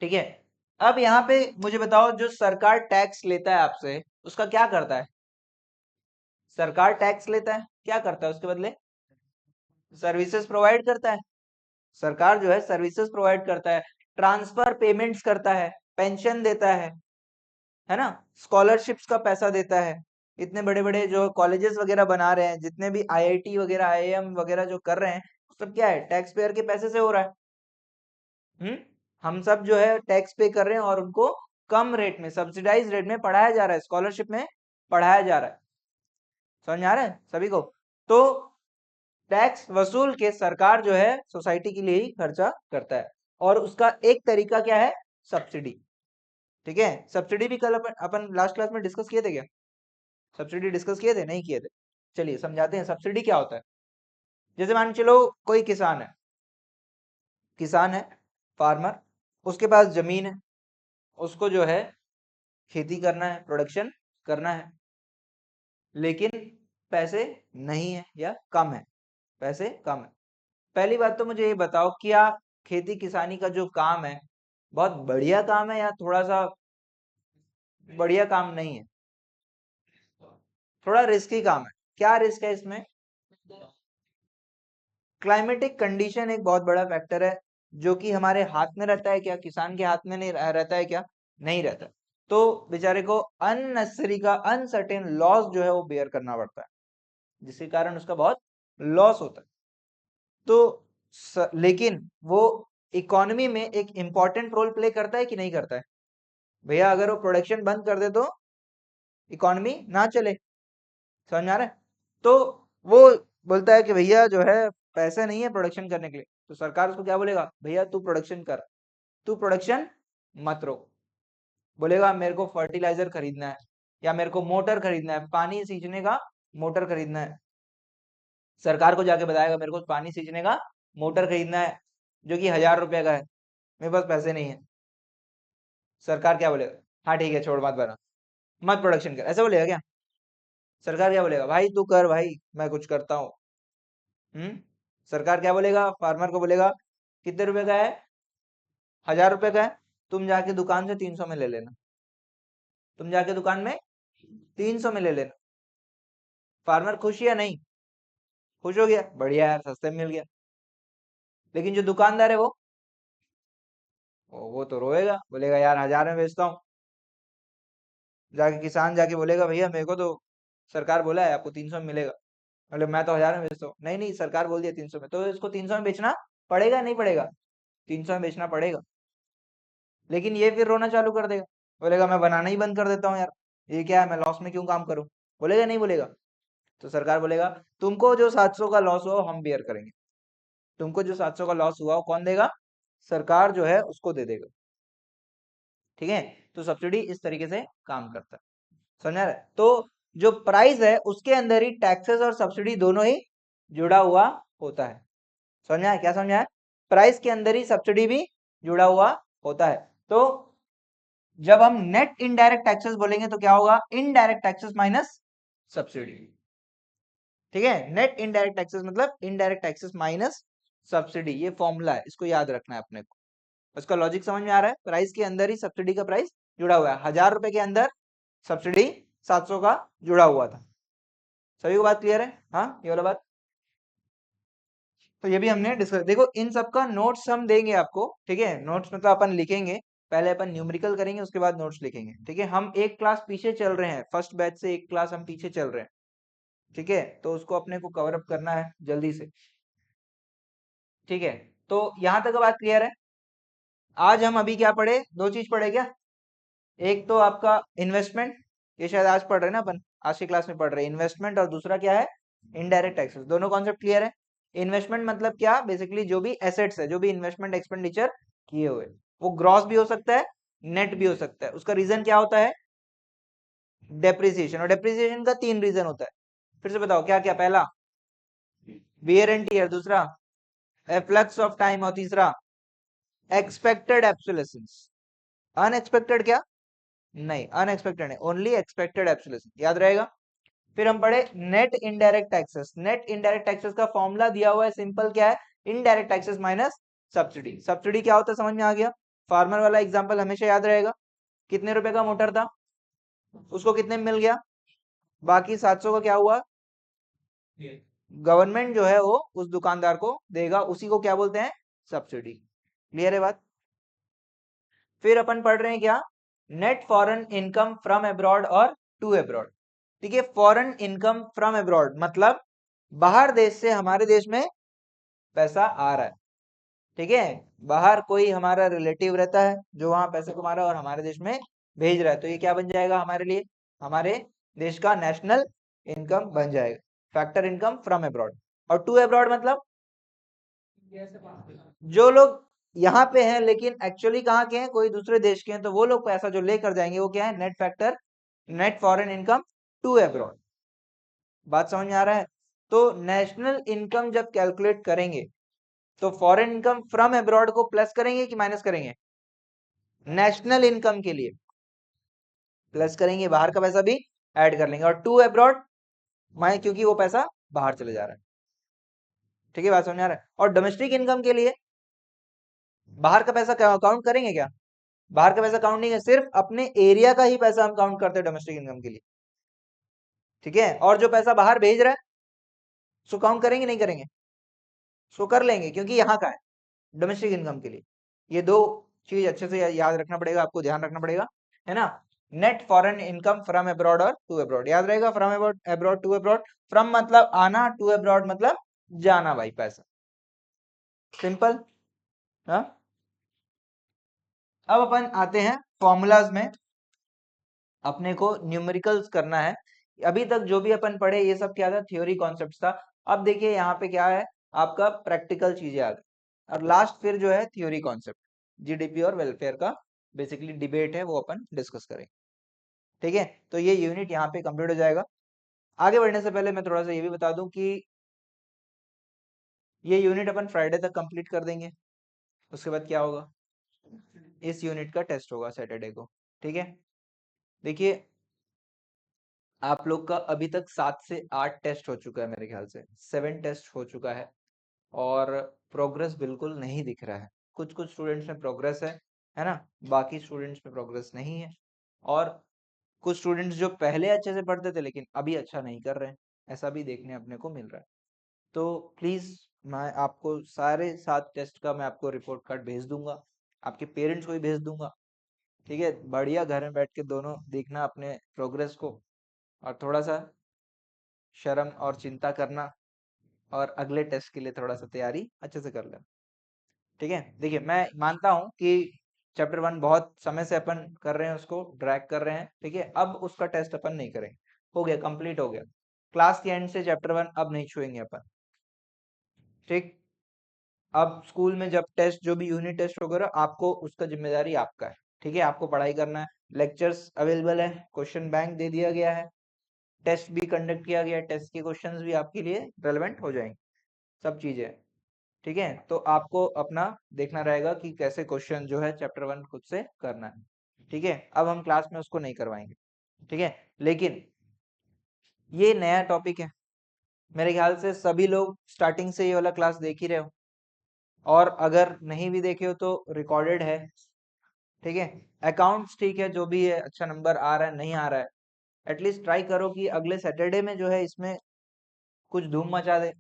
ठीक है, अब यहाँ पे मुझे बताओ, जो सरकार टैक्स लेता है आपसे, उसका क्या करता है? सरकार टैक्स लेता है, क्या करता है उसके बदले? सर्विसेज प्रोवाइड करता है। सरकार जो है सर्विसेज प्रोवाइड करता है, ट्रांसफर पेमेंट्स करता है, पेंशन देता है ना, स्कॉलरशिप्स का पैसा देता है। इतने बड़े बड़े जो कॉलेजेस वगैरह बना रहे हैं, जितने भी आईआईटी वगैरह, आईआईएम वगैरह जो कर रहे हैं, सब क्या है? टैक्स पेयर के पैसे से हो रहा है। हम सब जो है टैक्स पे कर रहे हैं, और उनको कम रेट में, सब्सिडाइज रेट में पढ़ाया जा रहा है, स्कॉलरशिप में पढ़ाया जा रहा है। समझ में आ रहा है सभी को? तो टैक्स वसूल के सरकार जो है सोसाइटी के लिए ही खर्चा करता है, और उसका एक तरीका क्या है? सब्सिडी। ठीक है, सब्सिडी भी कल अपन लास्ट क्लास में डिस्कस किए थे क्या? सब्सिडी डिस्कस किए थे, नहीं किए थे? चलिए समझाते हैं सब्सिडी क्या होता है। जैसे मान चलो कोई किसान है, किसान है, फार्मर, उसके पास जमीन है, उसको जो है खेती करना है, प्रोडक्शन करना है, लेकिन पैसे नहीं है या कम है, पैसे कम है। पहली बात तो मुझे ये बताओ, क्या खेती किसानी का जो काम है बहुत बढ़िया काम है, या थोड़ा सा बढ़िया काम नहीं है? थोड़ा रिस्की काम है। क्या रिस्क है इसमें? क्लाइमेटिक कंडीशन एक बहुत बड़ा फैक्टर है, जो कि हमारे हाथ में रहता है क्या? किसान के हाथ में नहीं रहता है क्या? नहीं रहता। तो बेचारे को अननेसेसरी का अनसर्टेन लॉस जो है वो बेयर करना पड़ता है, जिसके कारण उसका बहुत लॉस होता है। तो लेकिन वो इकोनॉमी में एक इंपॉर्टेंट रोल प्ले करता है कि नहीं करता है भैया? अगर वो प्रोडक्शन बंद कर दे तो इकोनॉमी ना चले, समझ में आ रहा है? तो वो बोलता है कि भैया जो है पैसे नहीं है प्रोडक्शन करने के लिए, तो सरकार उसको क्या बोलेगा, भैया तू प्रोडक्शन कर, तू प्रोडक्शन मत रोक। बोलेगा मेरे को फर्टिलाइजर खरीदना है, या मेरे को मोटर खरीदना है, पानी सींचने का मोटर खरीदना है। सरकार को जाके बताएगा मेरे को पानी सींचने का मोटर खरीदना है जो कि 1000 रुपए का है, मेरे पास पैसे नहीं है। सरकार क्या बोलेगा, हाँ ठीक है छोड़ मत बना, मत प्रोडक्शन कर, ऐसा बोलेगा क्या? सरकार क्या बोलेगा, भाई तू कर भाई, मैं कुछ करता हूँ। सरकार क्या बोलेगा, फार्मर को बोलेगा कितने रुपए का है, 1000 रुपए का है, तुम जाके दुकान से 300 में ले लेना, तुम जाके दुकान में 300 में ले लेना। फार्मर खुश या नहीं? खुश हो गया, बढ़िया यार सस्ते में मिल गया। लेकिन जो दुकानदार है वो तो रोएगा, बोलेगा यार 1000 में बेचता हूँ। जाके किसान जाके बोलेगा भैया मेरे को तो सरकार बोला है आपको 300 में मिलेगा, मतलब मैं तो 1000 में बेचता हूँ। नहीं नहीं, सरकार बोल दिया 300 में, तो इसको 300 में बेचना पड़ेगा नहीं पड़ेगा? 300 में बेचना पड़ेगा। लेकिन ये फिर रोना चालू कर देगा, बोलेगा मैं बनाना ही बंद कर देता हूँ यार, ये क्या है, मैं लॉस में क्यों काम करूँ? बोलेगा नहीं बोलेगा? तो सरकार बोलेगा तुमको जो 700 का लॉस हुआ वो हम बेयर करेंगे, तुमको जो 700 का लॉस हुआ वो कौन देगा? सरकार जो है उसको दे देगा। ठीक है, तो सब्सिडी इस तरीके से काम करता है, समझा रहे? तो जो प्राइस है उसके अंदर ही टैक्सेस और सब्सिडी दोनों ही जुड़ा हुआ होता है। समझा है? क्या समझा है? प्राइस के अंदर ही सब्सिडी भी जुड़ा हुआ होता है। तो जब हम नेट इनडायरेक्ट टैक्सेस बोलेंगे तो क्या होगा, इनडायरेक्ट टैक्सेस माइनस सब्सिडी। ठीक है, नेट इनडायरेक्ट टैक्सेस मतलब इनडायरेक्ट टैक्सेस माइनस सब्सिडी, ये फॉर्मूला है, इसको याद रखना है अपने को। उसका लॉजिक समझ में आ रहा है? प्राइस के अंदर ही सब्सिडी का प्राइस जुड़ा हुआ है, 1000 रुपए के अंदर सब्सिडी 700 का जुड़ा हुआ था। सभी को बात क्लियर है? हाँ, ये वाला बात। तो ये भी हमने डिस्कस, देखो इन सब का नोट्स हम देंगे आपको, ठीक है? नोट्स मतलब अपन लिखेंगे, पहले अपन न्यूमेरिकल करेंगे उसके बाद नोट्स लिखेंगे, ठीक है? हम एक क्लास पीछे चल रहे हैं, फर्स्ट बैच से एक क्लास हम पीछे चल रहे हैं, ठीक है? तो उसको अपने को कवर अप करना है जल्दी से, ठीक है? तो यहाँ तक बात क्लियर है? आज हम अभी क्या पढ़े, दो चीज पढ़े क्या? एक तो आपका इन्वेस्टमेंट, ये शायद आज पढ़ रहे हैं ना अपन, आज की क्लास में पढ़ रहे हैं इन्वेस्टमेंट, और दूसरा क्या है, इनडायरेक्ट टैक्सेस। दोनों कॉन्सेप्ट क्लियर है? इन्वेस्टमेंट मतलब क्या, बेसिकली जो भी एसेट्स है, जो भी इन्वेस्टमेंट एक्सपेंडिचर किए हुए, वो ग्रॉस भी हो सकता है, नेट भी हो सकता है। उसका रीजन क्या होता है, डेप्रिसिएशन, और डेप्रिसिएशन का 3 रीजन होता है। फिर से बताओ क्या क्या? पहला वियर एंड टियर, दूसरा एफ्लक्स ऑफ टाइम, और तीसरा एक्सपेक्टेड एब्सोल्यूशंस। अनएक्सपेक्टेड क्या? नहीं, अनएक्सपेक्टेड नहीं, ओनली एक्सपेक्टेड एब्सोल्यूशन, याद रहेगा? फिर हम पढ़े net indirect taxes. Net indirect taxes का फॉर्मूला दिया हुआ है, सिंपल, क्या है, indirect taxes minus subsidy. Subsidy क्या होता है समझ में आ गया? फार्मर वाला एग्जांपल हमेशा याद रहेगा, कितने रुपए का मोटर था, उसको कितने में मिल गया, बाकी 700 का क्या हुआ, गवर्नमेंट जो है वो उस दुकानदार को देगा, उसी को क्या बोलते हैं, सब्सिडी। क्लियर है बात? फिर अपन पढ़ रहे हैं क्या, net foreign income from abroad और टू अब्रॉड। ठीक है, फॉरेन इनकम फ्रॉम अब्रॉड मतलब बाहर देश से हमारे देश में पैसा आ रहा है, ठीक है? बाहर कोई हमारा रिलेटिव रहता है जो वहां पैसे कमा रहा है और हमारे देश में भेज रहा है, तो ये क्या बन जाएगा हमारे लिए, हमारे देश का नेशनल इनकम बन जाएगा, फैक्टर इनकम फ्रॉम अब्रॉड। और टू अब्रॉड मतलब जो लोग यहाँ पे हैं लेकिन एक्चुअली कहाँ के हैं, कोई दूसरे देश के हैं, तो वो लोग पैसा जो लेकर जाएंगे वो क्या है, net factor, net foreign income to abroad. बात समझ में आ रहा है? तो नेशनल इनकम जब कैलकुलेट करेंगे तो फॉरेन इनकम फ्रॉम अब्रॉड को प्लस करेंगे कि माइनस करेंगे? नेशनल इनकम के लिए प्लस करेंगे, बाहर का पैसा भी ऐड कर लेंगे, और टू अब्रॉड माए क्योंकि वो पैसा बाहर चले जा रहा है। ठीक है, बात समझ आ रहा है? और डोमेस्टिक इनकम के लिए बाहर का पैसा काउंट करेंगे क्या? बाहर का पैसा काउंट नहीं है, सिर्फ अपने एरिया का ही पैसा हम काउंट करते हैं डोमेस्टिक इनकम के लिए, ठीक है? और जो पैसा बाहर भेज रहा है उसको काउंट करेंगे नहीं करेंगे? उसको कर लेंगे क्योंकि यहाँ का है, डोमेस्टिक इनकम के लिए। ये दो चीज अच्छे से याद रखना पड़ेगा, आपको ध्यान रखना पड़ेगा, है ना? Net foreign income from abroad और टू अब्रॉड, याद रहेगा, from abroad to abroad, from मतलब आना, टू अब्रॉड मतलब जाना भाई, पैसा, सिंपल। हाँ, अब अपन आते हैं फॉर्मूलाज में, अपने को न्यूमेरिकल्स करना है। अभी तक जो भी अपन पढ़े ये सब क्या था, थ्योरी कॉन्सेप्ट था। अब देखिए यहाँ पे क्या है, आपका प्रैक्टिकल चीजें आ गई, और लास्ट फिर जो है थ्योरी कॉन्सेप्ट, जीडीपी और वेलफेयर का बेसिकली डिबेट है, वो अपन डिस्कस करेंगे। ठीक है, तो ये यूनिट यहाँ पे कंप्लीट हो जाएगा। आगे बढ़ने से पहले मैं थोड़ा सा ये भी बता दूं कि ये यूनिट अपन फ्राइडे तक कंप्लीट कर देंगे। उसके बाद क्या होगा, इस यूनिट का टेस्ट होगा सैटरडे को। ठीक है, देखिए आप लोग का अभी तक 7 से 8 टेस्ट हो चुका है, मेरे ख्याल से 7 टेस्ट हो चुका है, और प्रोग्रेस बिल्कुल नहीं दिख रहा है। कुछ कुछ स्टूडेंट्स में प्रोग्रेस है ना, बाकी स्टूडेंट्स में प्रोग्रेस नहीं है। और कुछ स्टूडेंट्स जो पहले अच्छे से पढ़ते थे लेकिन अभी अच्छा नहीं कर रहे हैं, ऐसा भी देखने अपने को मिल रहा है। तो प्लीज मैं आपको सारे 7 टेस्ट का मैं आपको रिपोर्ट कार्ड भेज दूंगा, आपके पेरेंट्स को भी भेज दूंगा। ठीक है, बढ़िया घर में बैठ के दोनों देखना अपने प्रोग्रेस को, और थोड़ा सा शर्म और चिंता करना, और अगले टेस्ट के लिए थोड़ा सा तैयारी अच्छे से कर लेना। ठीक है, देखिए मैं मानता हूँ कि चैप्टर 1 बहुत समय से अपन कर रहे हैं, उसको ड्रैग कर रहे हैं। ठीक है, अब उसका टेस्ट अपन नहीं करेंगे, हो गया, कंप्लीट हो गया। क्लास के एंड से चैप्टर 1 अब नहीं छुएंगे अपन। ठीक, अब स्कूल में जब टेस्ट, जो भी यूनिट टेस्ट होगा, आपको उसका जिम्मेदारी आपका है। ठीक है, आपको पढ़ाई करना है, लेक्चर्स अवेलेबल है, क्वेश्चन बैंक दे दिया गया है, टेस्ट भी कंडक्ट किया गया है, टेस्ट के क्वेश्चंस भी आपके लिए रेलेवेंट हो जाएंगे, सब चीजें। ठीक है, तो आपको अपना देखना रहेगा कि कैसे क्वेश्चन जो है चैप्टर 1 खुद से करना है। ठीक है, अब हम क्लास में उसको नहीं करवाएंगे। ठीक है, लेकिन ये नया टॉपिक है, मेरे ख्याल से सभी लोग स्टार्टिंग से ये वाला क्लास देख ही रहे हो, और अगर नहीं भी देखे हो तो रिकॉर्डेड है। ठीक है, अकाउंट्स ठीक है, जो भी है अच्छा नंबर आ रहा है नहीं आ रहा है, एटलीस्ट ट्राई करो कि अगले सैटरडे में जो है इसमें कुछ धूम मचा दे,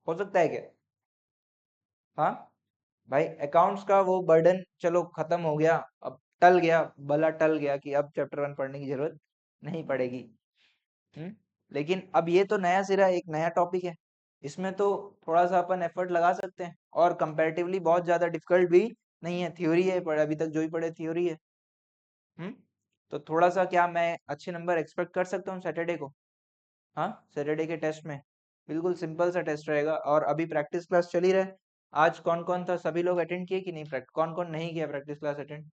हो सकता है क्या? हाँ भाई, अकाउंट्स का वो बर्डन चलो खत्म हो गया, अब टल गया, भला टल गया कि अब चैप्टर 1 पढ़ने की जरूरत नहीं पड़ेगी। लेकिन अब ये तो नया सिरा, एक नया टॉपिक है, इसमें तो थोड़ा सा अपन एफर्ट लगा सकते हैं, और कंपैरेटिवली बहुत ज्यादा डिफिकल्ट भी नहीं है, थ्योरी है, पढ़े अभी तक जो ही पढ़े थ्योरी है। हम्म तो थोड़ा सा क्या मैं अच्छे नंबर एक्सपेक्ट कर सकता हूँ सैटरडे को? हाँ, सैटरडे के टेस्ट में बिल्कुल सिंपल सा टेस्ट रहेगा, और अभी प्रैक्टिस क्लास चल ही रहा है। आज कौन कौन था, सभी लोग अटेंड किए कि नहीं, कौन कौन नहीं किया प्रैक्टिस क्लास अटेंड?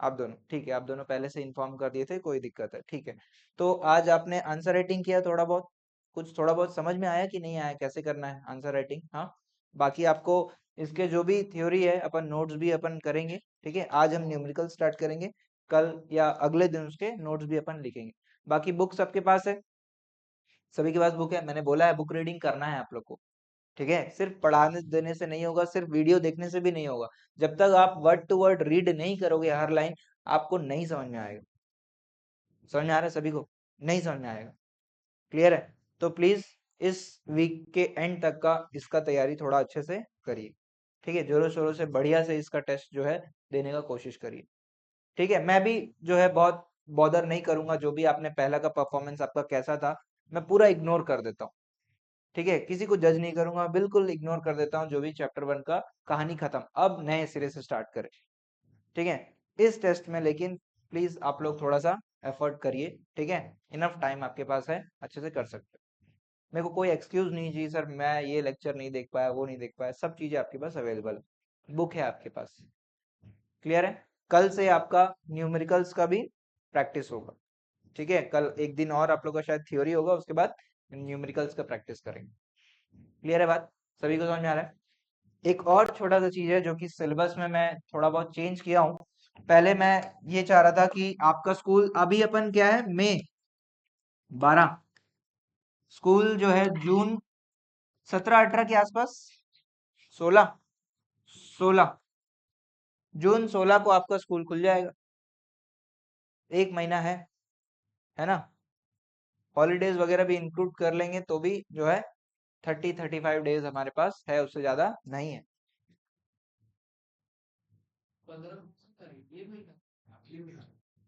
आप दोनों, ठीक है, आप दोनों पहले से इन्फॉर्म कर दिए थे, कोई दिक्कत है, ठीक है। तो आज आपने आंसर राइटिंग किया थोड़ा बहुत, कुछ थोड़ा बहुत समझ में आया कि नहीं आया, कैसे करना है आंसर राइटिंग? हाँ, बाकी आपको इसके जो भी थ्योरी है अपन नोट्स भी अपन करेंगे। ठीक है, आज हम न्यूमेरिकल स्टार्ट करेंगे, कल या अगले दिन उसके नोट्स भी अपन लिखेंगे। बाकी बुक सबके पास है, सभी के पास बुक है, मैंने बोला है बुक रीडिंग करना है आप लोग को। ठीक है, सिर्फ पढ़ाने देने से नहीं होगा, सिर्फ वीडियो देखने से भी नहीं होगा, जब तक आप वर्ड टू वर्ड रीड नहीं करोगे हर लाइन, आपको नहीं समझ में आएगा। समझ में आ रहा है सभी को? नहीं समझ में आएगा, क्लियर है? तो प्लीज इस वीक के एंड तक का इसका तैयारी थोड़ा अच्छे से करिए। ठीक है, जोरों शोरों से बढ़िया से इसका टेस्ट जो है देने का कोशिश करिए। ठीक है, मैं भी जो है बहुत बॉदर नहीं करूंगा, जो भी आपने पहला का परफॉर्मेंस आपका कैसा था मैं पूरा इग्नोर कर देता हूँ। ठीक है, किसी को जज नहीं करूंगा, बिल्कुल इग्नोर कर देता हूँ, जो भी चैप्टर 1 का कहानी खत्म, अब नए सिरे से स्टार्ट करें। ठीक है, इस टेस्ट में लेकिन प्लीज आप लोग थोड़ा सा एफर्ट करिए। ठीक है, इनफ टाइम आपके पास है, अच्छे से कर सकते हो। मेरे को कोई एक्सक्यूज नहीं चाहिए सर, मैं ये लेक्चर नहीं देख पाया, वो नहीं देख पाया, सब चीजें आपके पास अवेलेबल, बुक है आपके पास। क्लियर है? कल से आपका न्यूमेरिकल्स का भी प्रैक्टिस होगा। ठीक है, कल एक दिन और आप लोग का शायद थ्योरी होगा, उसके बाद न्यूमेरिकल्स का प्रैक्टिस करेंगे। क्लियर है बात? सभी को समझ में आ रहा है? एक और छोटा सा चीज है जो कि सिलेबस में मैं थोड़ा बहुत चेंज किया हूँ। पहले मैं ये चाह रहा था कि आपका स्कूल, अभी अपन क्या है, मई 12, स्कूल जो है जून 17-18 के आसपास, 16 जून 16 को आपका स्कूल खुल जाएगा, एक महीना है ना? हॉलीडेज वगैरह भी इंक्लूड कर लेंगे तो भी जो है 30-35 डेज हमारे पास है, उससे ज्यादा नहीं है।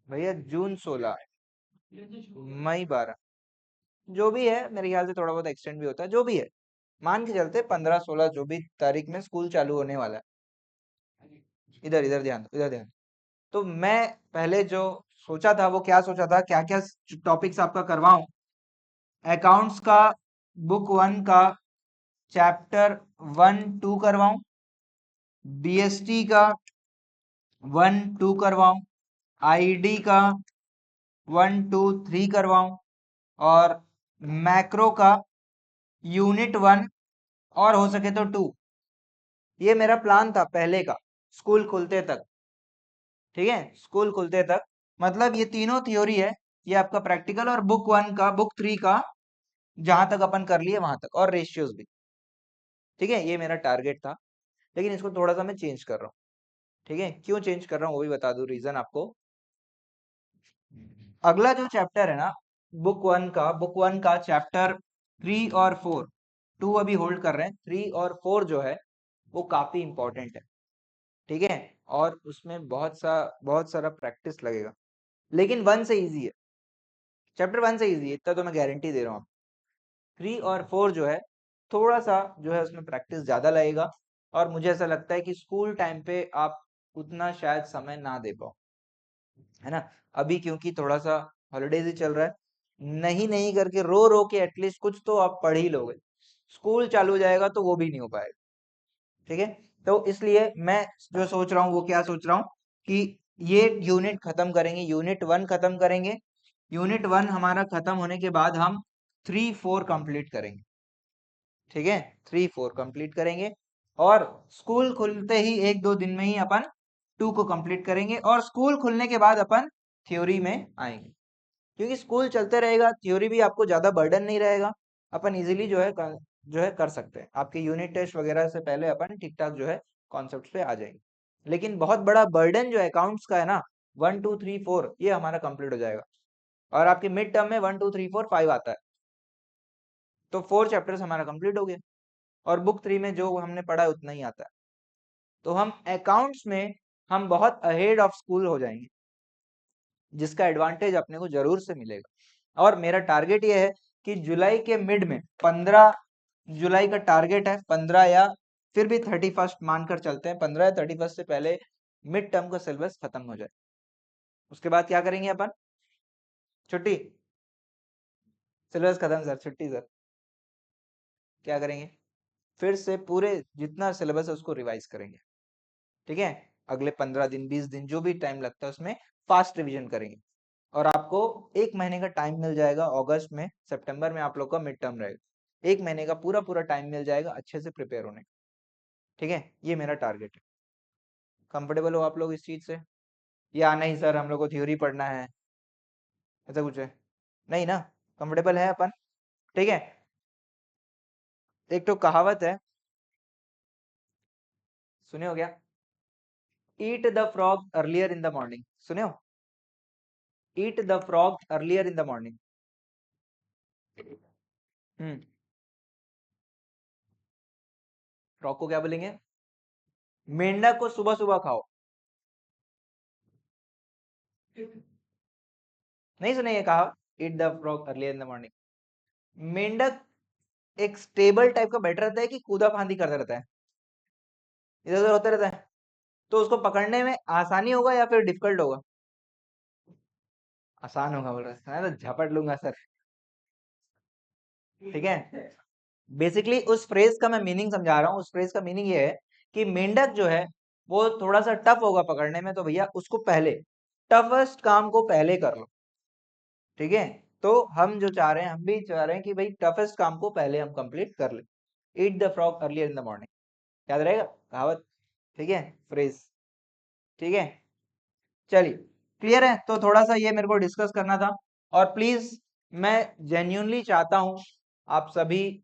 भैया जून 16, मई 12, जो भी है मेरे ख्याल से थोड़ा बहुत एक्सटेंड भी होता है, जो भी है मान के चलते 15-16 जो भी तारीख में स्कूल चालू होने वाला है। इधर इधर ध्यान दो, इधर ध्यान दो। तो मैं पहले जो सोचा था वो क्या सोचा था, क्या क्या टॉपिक्स आपका करवाऊं। अकाउंट्स का बुक 1 का चैप्टर 1-2 करवाऊं, बीएसटी का 1-2 करवाऊं, आईडी का 1-2-3 करवाऊं, और मैक्रो का यूनिट 1 और हो सके तो 2। ये मेरा प्लान था पहले का, स्कूल खुलते तक। ठीक है, स्कूल खुलते तक मतलब ये तीनों थ्योरी है, ये आपका प्रैक्टिकल, और बुक 1 का बुक 3 का जहां तक अपन कर लिए वहां तक, और रेशियोज भी। ठीक है, ये मेरा टारगेट था, लेकिन इसको थोड़ा सा मैं चेंज कर रहा हूँ। ठीक है, क्यों चेंज कर रहा हूँ वो भी बता दूं रीजन आपको। अगला जो चैप्टर है ना बुक वन का चैप्टर 3 और 4, 2 अभी होल्ड कर रहे हैं, 3 और 4 जो है वो काफी इंपॉर्टेंट है। ठीक है, और उसमें बहुत सारा प्रैक्टिस लगेगा, लेकिन 1 से इजी है, चैप्टर 1 से इजी है, इतना तो मैं गारंटी दे रहा हूँ। 3 और 4 जो है थोड़ा सा जो है उसमें प्रैक्टिस ज्यादा लगेगा, और मुझे ऐसा लगता है कि स्कूल टाइम पे आप उतना शायद समय ना दे पाओ, है ना। अभी क्योंकि थोड़ा सा हॉलीडेज ही चल रहा है, नहीं नहीं करके रो रो के एटलीस्ट कुछ तो आप पढ़ ही लोगे। स्कूल चालू हो जाएगा तो वो भी नहीं हो पाएगा। ठीक है, तो इसलिए मैं जो सोच रहा हूँ वो क्या सोच रहा हूँ कि ये यूनिट खत्म करेंगे, यूनिट 1 खत्म करेंगे। यूनिट 1 हमारा खत्म होने के बाद हम 3-4 कंप्लीट करेंगे। ठीक है, 3-4 कंप्लीट करेंगे, और स्कूल खुलते ही 1-2 दिन में ही अपन 2 को कंप्लीट करेंगे, और स्कूल खुलने के बाद अपन थ्योरी में आएंगे, क्योंकि स्कूल चलते रहेगा, थ्योरी भी आपको ज्यादा बर्डन नहीं रहेगा, अपन इजीली जो है कर सकते हैं। आपके यूनिट टेस्ट वगैरह से पहले अपन ठीक ठाक जो है कॉन्सेप्ट पे आ जाएंगे। लेकिन बहुत बड़ा बर्डन जो अकाउंट्स का है ना, 1-2-3-4 ये हमारा कंप्लीट हो जाएगा, और आपके मिड टर्म में 1-2-3-4-5 आता है, तो 4 चैप्टर्स हमारा कंप्लीट हो गया, और बुक 3 में जो हमने पढ़ा है उतना ही आता है, तो हम अकाउंट्स में हम बहुत अहेड ऑफ स्कूल हो जाएंगे, जिसका एडवांटेज अपने को जरूर से मिलेगा। और मेरा टारगेट ये है कि जुलाई के मिड में 15 जुलाई का टारगेट है, 15 या फिर भी 31 मानकर चलते हैं, 15 या 31 से पहले मिड टर्म का सिलेबस खत्म हो जाए। उसके बाद क्या करेंगे अपन, छुट्टी, सिलेबस खत्म सर, छुट्टी सर। क्या करेंगे, फिर से पूरे जितना सिलेबस है उसको रिवाइज करेंगे। ठीक है, अगले 15 दिन 20 दिन जो भी टाइम लगता है उसमें फास्ट रिवीजन करेंगे, और आपको 1 महीने का टाइम मिल जाएगा। अगस्त में सितंबर में आप लोग का मिड टर्म रहेगा, 1 महीने का पूरा पूरा टाइम मिल जाएगा अच्छे से प्रिपेयर होने का। ठीक है, ये मेरा टारगेट है। कंफर्टेबल हो आप लोग इस चीज से, या नहीं सर हम लोग को थ्योरी पढ़ना है, ऐसा कुछ है नहीं ना, कंफर्टेबल है अपन। ठीक है, एक तो कहावत है, सुने हो क्या, eat the frog earlier in the morning, सुने हो, eat the frog earlier in the morning. Hmm, frog को क्या बोलेंगे, मेंढक को सुबह सुबह खाओ। नहीं सुने ये कहा, eat the frog earlier in the morning. मेंढक एक स्टेबल टाइप का बैठा रहता है कि कूदा फांदी करता रहता है, इधर उधर होता रहता है, तो उसको पकड़ने में आसानी होगा या फिर डिफिकल्ट होगा, आसान होगा बोल रहा है, मैं तो झपट लूंगा सर। ठीक है, बेसिकली उस फ्रेज का मैं मीनिंग समझा रहा हूँ, उस फ्रेज का मीनिंग ये है कि मेंढक जो है वो थोड़ा सा टफ होगा पकड़ने में, तो भैया उसको पहले टफेस्ट काम को पहले कर लो। ठीक है, तो हम जो चाह रहे हैं, हम भी चाह रहे हैं कि भाई टफेस्ट काम को पहले हम कंप्लीट कर ले। Eat the frog earlier in the morning, याद रहेगा कहावत। ठीक है, फ्रेज। ठीक है, चलिए, क्लियर है, तो थोड़ा सा ये मेरे को डिस्कस करना था। और प्लीज मैं जेन्यूनली चाहता हूं आप सभी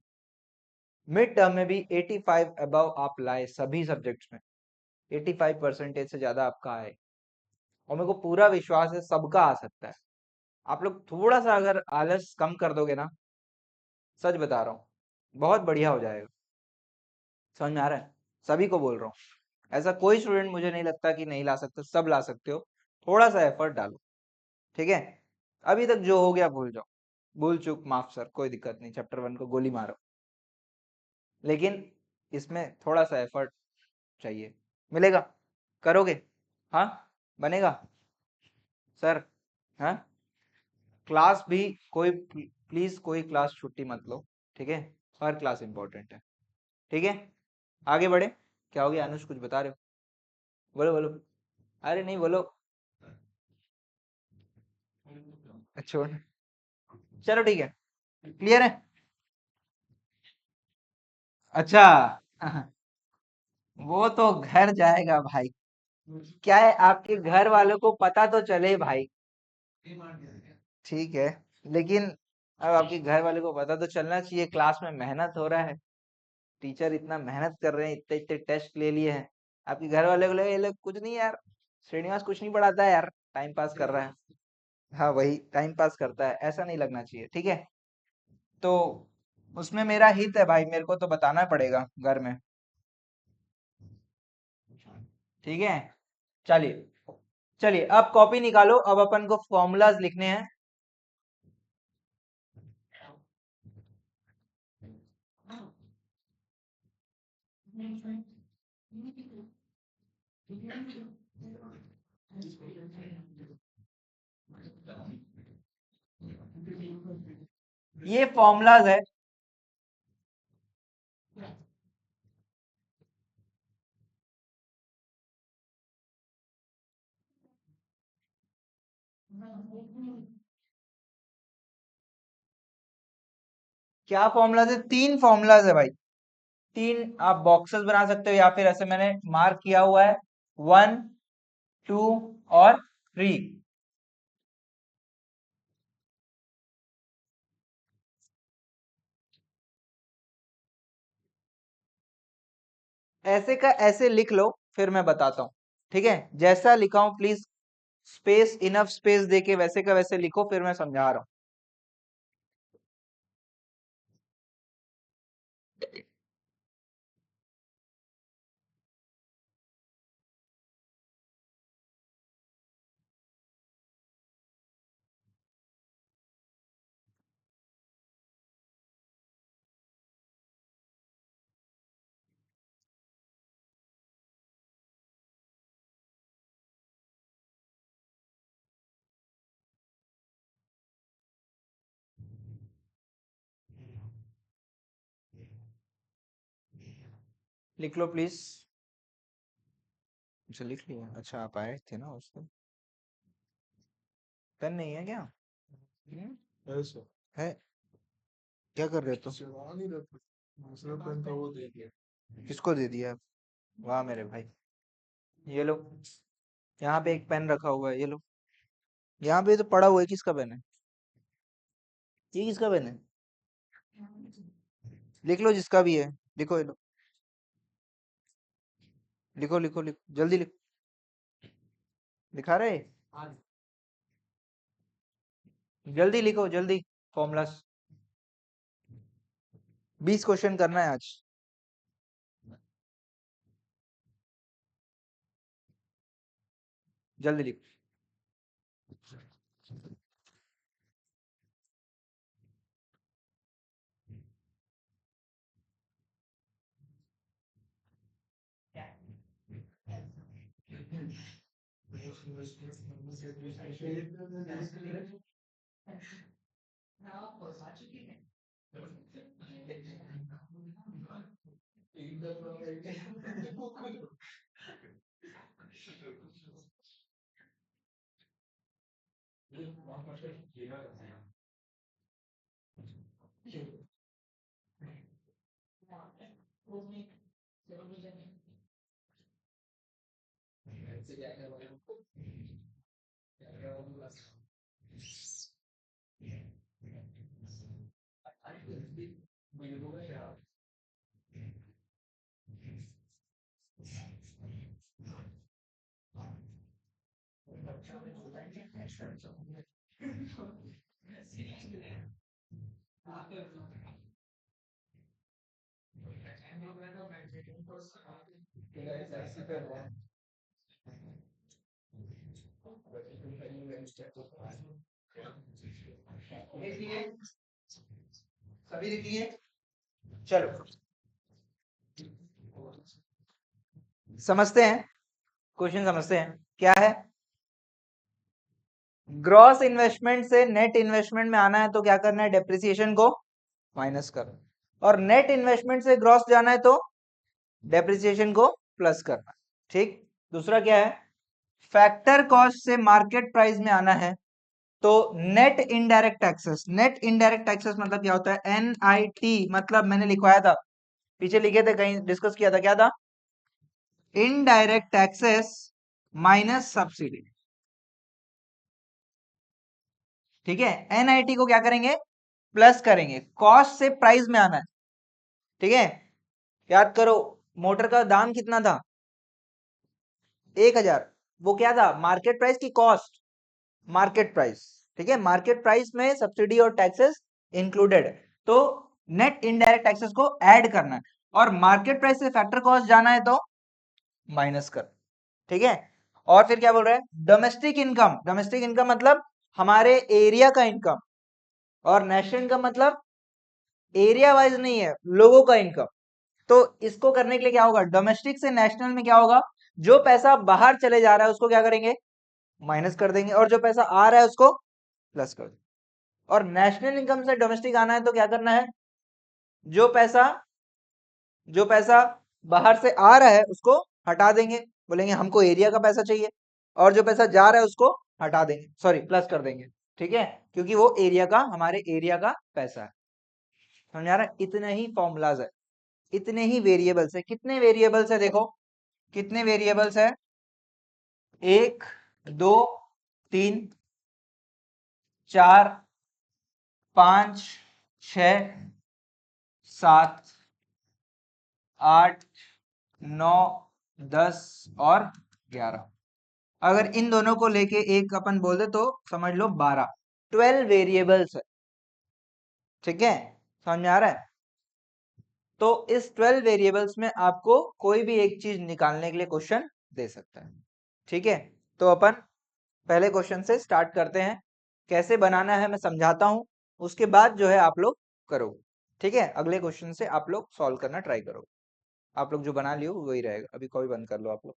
मिड टर्म में भी 85 अबव आप लाए, सभी सब्जेक्ट्स में 85% से ज्यादा आपका आए, और मेरे को पूरा विश्वास है सबका आ सकता है। आप लोग थोड़ा सा अगर आलस कम कर दोगे ना, सच बता रहा हूँ बहुत बढ़िया हो जाएगा। समझ में आ रहा है, सभी को बोल रहा हूँ, ऐसा कोई स्टूडेंट मुझे नहीं लगता कि नहीं ला सकता, सब ला सकते हो, थोड़ा सा एफर्ट डालो। ठीक है, अभी तक जो हो गया भूल जाओ, भूल चूक माफ सर, कोई दिक्कत नहीं, चैप्टर 1 को गोली मारो, लेकिन इसमें थोड़ा सा एफर्ट चाहिए, मिलेगा, करोगे, हाँ, बनेगा सर, हाँ, क्लास भी कोई प्लीज कोई क्लास छुट्टी मत लो, ठीक है, हर क्लास इंपॉर्टेंट है, ठीक है, आगे बढ़े, क्या हो गया अनुज, कुछ बता रहे हो, बोलो बोलो, अरे नहीं बोलो, छोड़, चलो ठीक है, क्लियर है, अच्छा, वो तो घर जाएगा भाई, क्या है आपके घर वालों को पता तो चले भाई, ठीक है, लेकिन अब आपके घर वालों को पता तो चलना चाहिए, क्लास में मेहनत हो रहा है, टीचर इतना मेहनत कर रहे हैं, इतने इतने टेस्ट ले लिए हैं, आपके घर वाले को लगे ये लोग कुछ नहीं यार, श्रीनिवास कुछ नहीं पढ़ाता है यार, टाइम पास कर रहा है, हाँ वही टाइम पास करता है, ऐसा नहीं लगना चाहिए, ठीक है, तो उसमें मेरा हित है भाई, मेरे को तो बताना पड़ेगा घर में, ठीक है, चलिए, चलिए अब कॉपी निकालो, अब अपन को फॉर्मूलाज लिखने हैं, ये फॉर्मूलाज है, क्या फॉर्मूलाज है, 3 फॉर्मूलाज है भाई, 3 आप बॉक्सेस बना सकते हो, या फिर ऐसे मैंने मार्क किया हुआ है, 1 2 और 3, ऐसे का ऐसे लिख लो, फिर मैं बताता हूँ, ठीक है, जैसा लिखा हूं प्लीज स्पेस, इनफ स्पेस देके वैसे का वैसे लिखो, फिर मैं समझा रहा हूँ, लिख लो प्लीज, अच्छा लिख लिया, अच्छा आप आए थे ना उसको, पेन नहीं है क्या, ऐसा है, क्या कर रहे हो तुम, दूसरा पेन था वो दे दिया, किसको दे दिया, वाह मेरे भाई, ये लो, यहाँ पे एक पेन रखा हुआ है, ये लो, यहाँ पे तो पड़ा हुआ है, किसका पेन है, ये किसका पेन है, लिख लो जिसका भी है, लिखो ये लो, लिखो लिखो लिखो जल्दी लिखो, लिखा रहे, जल्दी लिखो जल्दी, फॉर्मूलास, 20 क्वेश्चन करना है आज, जल्दी लिखो, लिख लिए, सभी लिख लिए। चलो समझते हैं, क्वेश्चन समझते हैं क्या है। ग्रॉस इन्वेस्टमेंट से नेट इन्वेस्टमेंट में आना है तो क्या करना है, डेप्रिसिएशन को माइनस करना, और नेट इन्वेस्टमेंट से ग्रॉस जाना है तो डेप्रिसिएशन को प्लस करना। ठीक, दूसरा क्या है, फैक्टर कॉस्ट से मार्केट प्राइस में आना है तो net indirect taxes, net indirect taxes मतलब क्या होता है, NIT, मतलब मैंने लिखवाया था, पीछे लिखे थे, कहीं डिस्कस किया था, क्या था, इनडायरेक्ट टैक्सेस माइनस सब्सिडी। ठीक है, NIT को क्या करेंगे, प्लस करेंगे, कॉस्ट से प्राइस में आना है। ठीक है, याद करो मोटर का दाम कितना था, 1000, वो क्या था, मार्केट प्राइस की कॉस्ट, मार्केट प्राइस। ठीक है, मार्केट प्राइस में सब्सिडी और टैक्सेस इंक्लूडेड, तो नेट इनडायरेक्ट टैक्सेस को ऐड करना है, और मार्केट प्राइस से फैक्टर कॉस्ट जाना है तो माइनस कर। ठीक है, और फिर क्या बोल रहे हैं, डोमेस्टिक इनकम, डोमेस्टिक इनकम मतलब हमारे एरिया का इनकम, और नेशनल इनकम मतलब एरिया वाइज नहीं है, लोगों का इनकम। तो इसको करने के लिए क्या होगा, डोमेस्टिक से नेशनल में क्या होगा, जो पैसा बाहर चले जा रहा है उसको क्या करेंगे, माइनस कर देंगे, और जो पैसा आ रहा है उसको प्लस कर देंगे। और नेशनल इनकम से डोमेस्टिक आना है तो क्या करना है, जो पैसा, जो पैसा बाहर से आ रहा है उसको हटा देंगे, बोलेंगे हमको एरिया का पैसा चाहिए, और जो पैसा जा रहा है उसको हटा देंगे, सॉरी प्लस कर देंगे। ठीक है, क्योंकि वो एरिया का, हमारे एरिया का पैसा है। समझ आ रहा है, इतने ही फॉर्मूलाज है, इतने ही वेरिएबल्स है। कितने वेरिएबल्स है, देखो कितने वेरिएबल्स है, 1 2 3 4 5 6 7 8 9 10 और 11। अगर इन दोनों को लेके एक अपन बोल दे तो समझ लो 12, 12 वेरिएबल्स है। ठीक है, समझ में आ रहा है। तो इस 12 वेरिएबल्स में आपको कोई भी एक चीज निकालने के लिए क्वेश्चन दे सकता है। ठीक है, तो अपन पहले क्वेश्चन से स्टार्ट करते हैं, कैसे बनाना है मैं समझाता हूं, उसके बाद जो है आप लोग करो। ठीक है, अगले क्वेश्चन से आप लोग सॉल्व करना ट्राई करो, आप लोग जो बना लियो वही रहेगा। अभी कोई बंद कर लो आप लोग,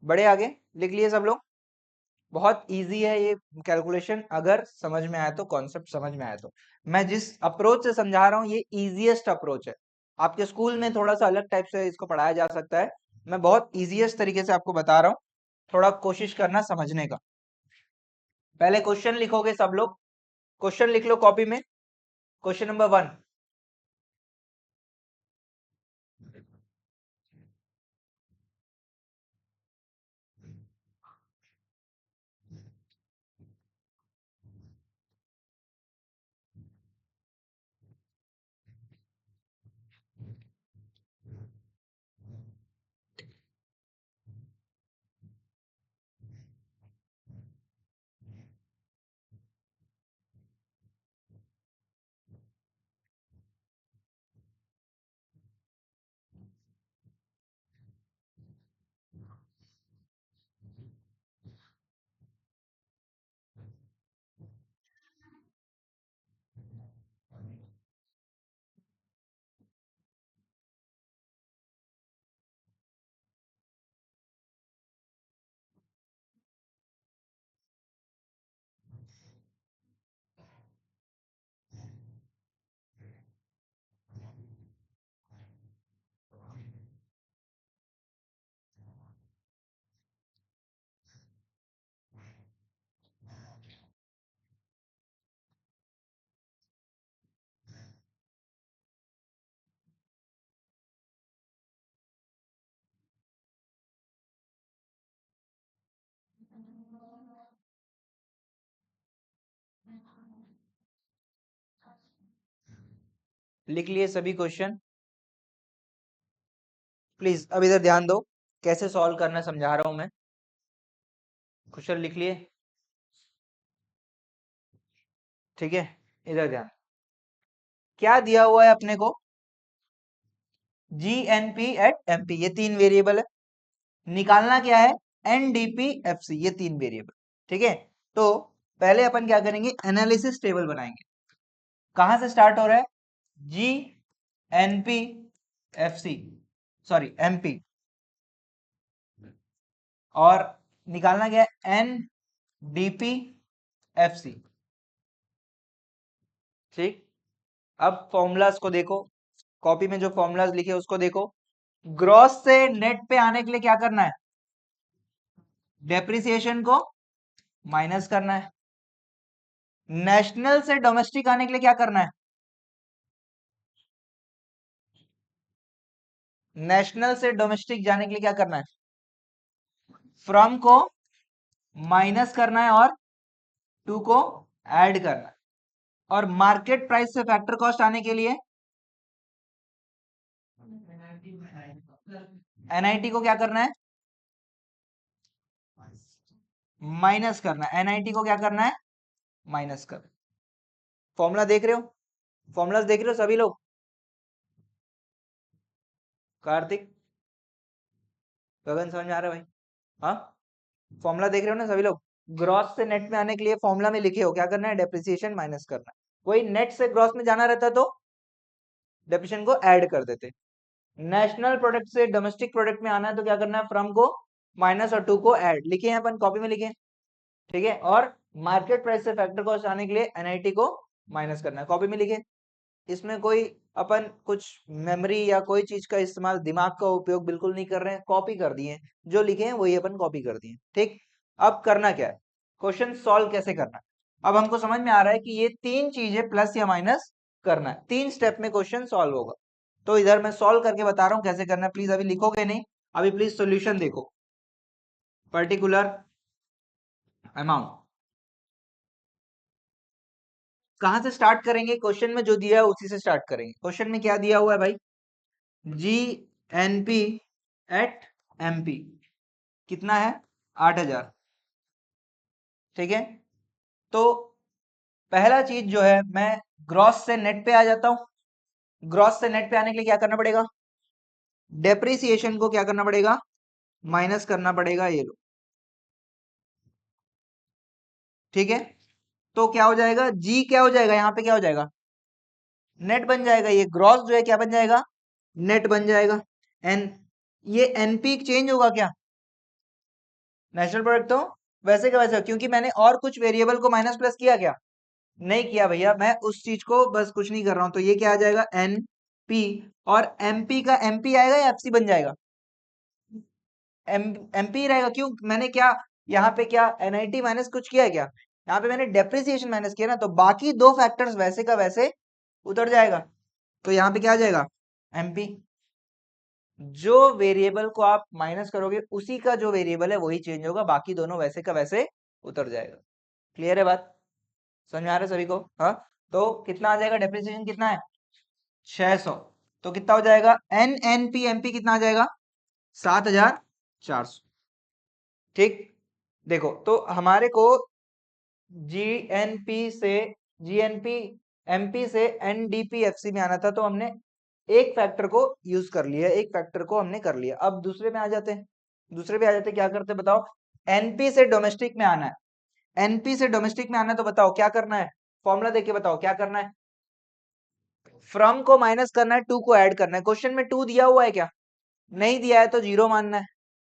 बड़े आगे लिख लिए सब लोग। बहुत इजी है ये कैलकुलेशन, अगर समझ में आया तो, कॉन्सेप्ट समझ में आया तो। मैं जिस अप्रोच से समझा रहा हूँ ये इजीएस्ट अप्रोच है, आपके स्कूल में थोड़ा सा अलग टाइप से इसको पढ़ाया जा सकता है, मैं बहुत इजीएस्ट तरीके से आपको बता रहा हूँ, थोड़ा कोशिश करना समझने का। पहले क्वेश्चन लिखोगे सब लोग, क्वेश्चन लिख लो कॉपी में। क्वेश्चन नंबर 1, लिख लिए सभी क्वेश्चन। प्लीज अब इधर ध्यान दो, कैसे सॉल्व करना समझा रहा हूं मैं। क्वेश्चन लिख लिए, ठीक है, इधर ध्यान, क्या दिया हुआ है अपने को, GNP एट MP, ये 3 वेरिएबल है। निकालना क्या है, NDP FC, ये 3 वेरिएबल। ठीक है, तो पहले अपन क्या करेंगे, एनालिसिस टेबल बनाएंगे। कहां से स्टार्ट हो रहा है, G N P F C, sorry MP, और निकालना क्या है, N D P F C. ठीक, अब फॉर्मूलाज को देखो, कॉपी में जो फॉर्मूलाज लिखे उसको देखो। ग्रॉस से नेट पे आने के लिए क्या करना है, डेप्रिसिएशन को माइनस करना है। नेशनल से डोमेस्टिक आने के लिए क्या करना है, नेशनल से डोमेस्टिक जाने के लिए क्या करना है, फ्रॉम को माइनस करना है और टू को ऐड करना है। और मार्केट प्राइस से फैक्टर कॉस्ट आने के लिए एनआईटी को क्या करना है, माइनस करना है। एनआईटी को क्या करना है, माइनस करना। फॉर्मूला देख रहे हो, फॉर्मूलाज देख रहे हो सभी लोग, कार्तिक गगन समझ में आ रहा है भाई, हाँ फॉर्मूला देख रहे हो ना सभी लोग। ग्रॉस से नेट में आने के लिए फॉर्मूला में लिखे हो क्या करना है, डेप्रिसिएशन माइनस करना है। वही नेट से ग्रॉस में जाना रहता तो डेप्रिसिएशन को ऐड कर देते। नेशनल प्रोडक्ट से डोमेस्टिक प्रोडक्ट में आना है तो क्या करना है, फ्रॉम को माइनस और टू को ऐड, लिखे हैं अपन कॉपी में लिखे, ठीक है। और मार्केट प्राइस से फैक्टर कॉस्ट आने के लिए एनआईटी को माइनस करना है, कॉपी में लिखे। इसमें कोई अपन कुछ मेमोरी या कोई चीज का इस्तेमाल, दिमाग का उपयोग बिल्कुल नहीं कर रहे हैं, कॉपी कर दिए, जो लिखे हैं वही अपन कॉपी कर दिए। ठीक, अब करना क्या है, क्वेश्चन सॉल्व कैसे करना है। अब हमको समझ में आ रहा है कि ये तीन चीजें प्लस या माइनस करना है, 3 स्टेप में क्वेश्चन सॉल्व होगा। तो इधर मैं सॉल्व करके बता रहा हूं कैसे करना है, प्लीज अभी लिखोगे नहीं, अभी प्लीज सोल्यूशन देखो। पर्टिकुलर अमाउंट कहां से स्टार्ट करेंगे, क्वेश्चन में जो दिया है उसी से स्टार्ट करेंगे। क्वेश्चन में क्या दिया हुआ है भाई, G N P at M P कितना है, 8,000, ठीक है। तो पहला चीज जो है, मैं ग्रॉस से नेट पे आ जाता हूं। ग्रॉस से नेट पे आने के लिए क्या करना पड़ेगा, डेप्रिसिएशन को क्या करना पड़ेगा, माइनस करना पड़ेगा, ये लो, ठीक है। तो क्या हो जाएगा, जी क्या हो जाएगा, यहाँ पे क्या हो जाएगा, नेट बन जाएगा। ये ग्रॉस जो है क्या बन जाएगा, नेट बन जाएगा। एन, ये एनपी चेंज होगा क्या, नेशनल प्रोडक्ट तो वैसे का वैसे, क्योंकि मैंने और कुछ वेरिएबल को माइनस प्लस किया क्या, नहीं किया भैया, मैं उस चीज को बस कुछ नहीं कर रहा हूं। तो ये क्या आ जाएगा, एन पी, और एमपी का एमपी आएगा या एफसी बन जाएगा, एम एमपी रहेगा। क्यों, मैंने क्या यहाँ पे क्या एनआईटी माइनस कुछ किया है क्या, यहाँ पे मैंने डेप्रिसिएशन माइनस किया ना, तो बाकी दो फैक्टर्स वैसे का वैसे उतर जाएगा। तो यहाँ पे क्या आ जाएगा, एमपी। जो वेरिएबल को आप माइनस करोगे उसी का जो वेरिएबल है वही चेंज होगा, बाकी दोनों वैसे का वैसे उतर जाएगा। क्लियर है बात, समझ में आ रहा है सभी को, हाँ। तो कितना आ जाएगा, डेप्रिसिएशन कितना है, 600। तो कितना हो जाएगा, N N P M P कितना आ जाएगा, 7,400। ठीक, देखो तो हमारे को जीएनपी से, जीएनपी एमपी से एनडीपीएफसी में आना था, तो हमने एक फैक्टर को यूज कर लिया, एक फैक्टर को हमने कर लिया। अब दूसरे में आ जाते हैं, दूसरे पे आ जाते हैं, क्या करते हैं बताओ, एनपी से डोमेस्टिक में आना है। एनपी से डोमेस्टिक में आना है तो बताओ क्या करना है, फॉर्मूला देके बताओ क्या करना है, फ्रॉम को माइनस करना है, टू को ऐड करना है। क्वेश्चन में टू दिया हुआ है क्या, नहीं दिया है तो जीरो मानना है,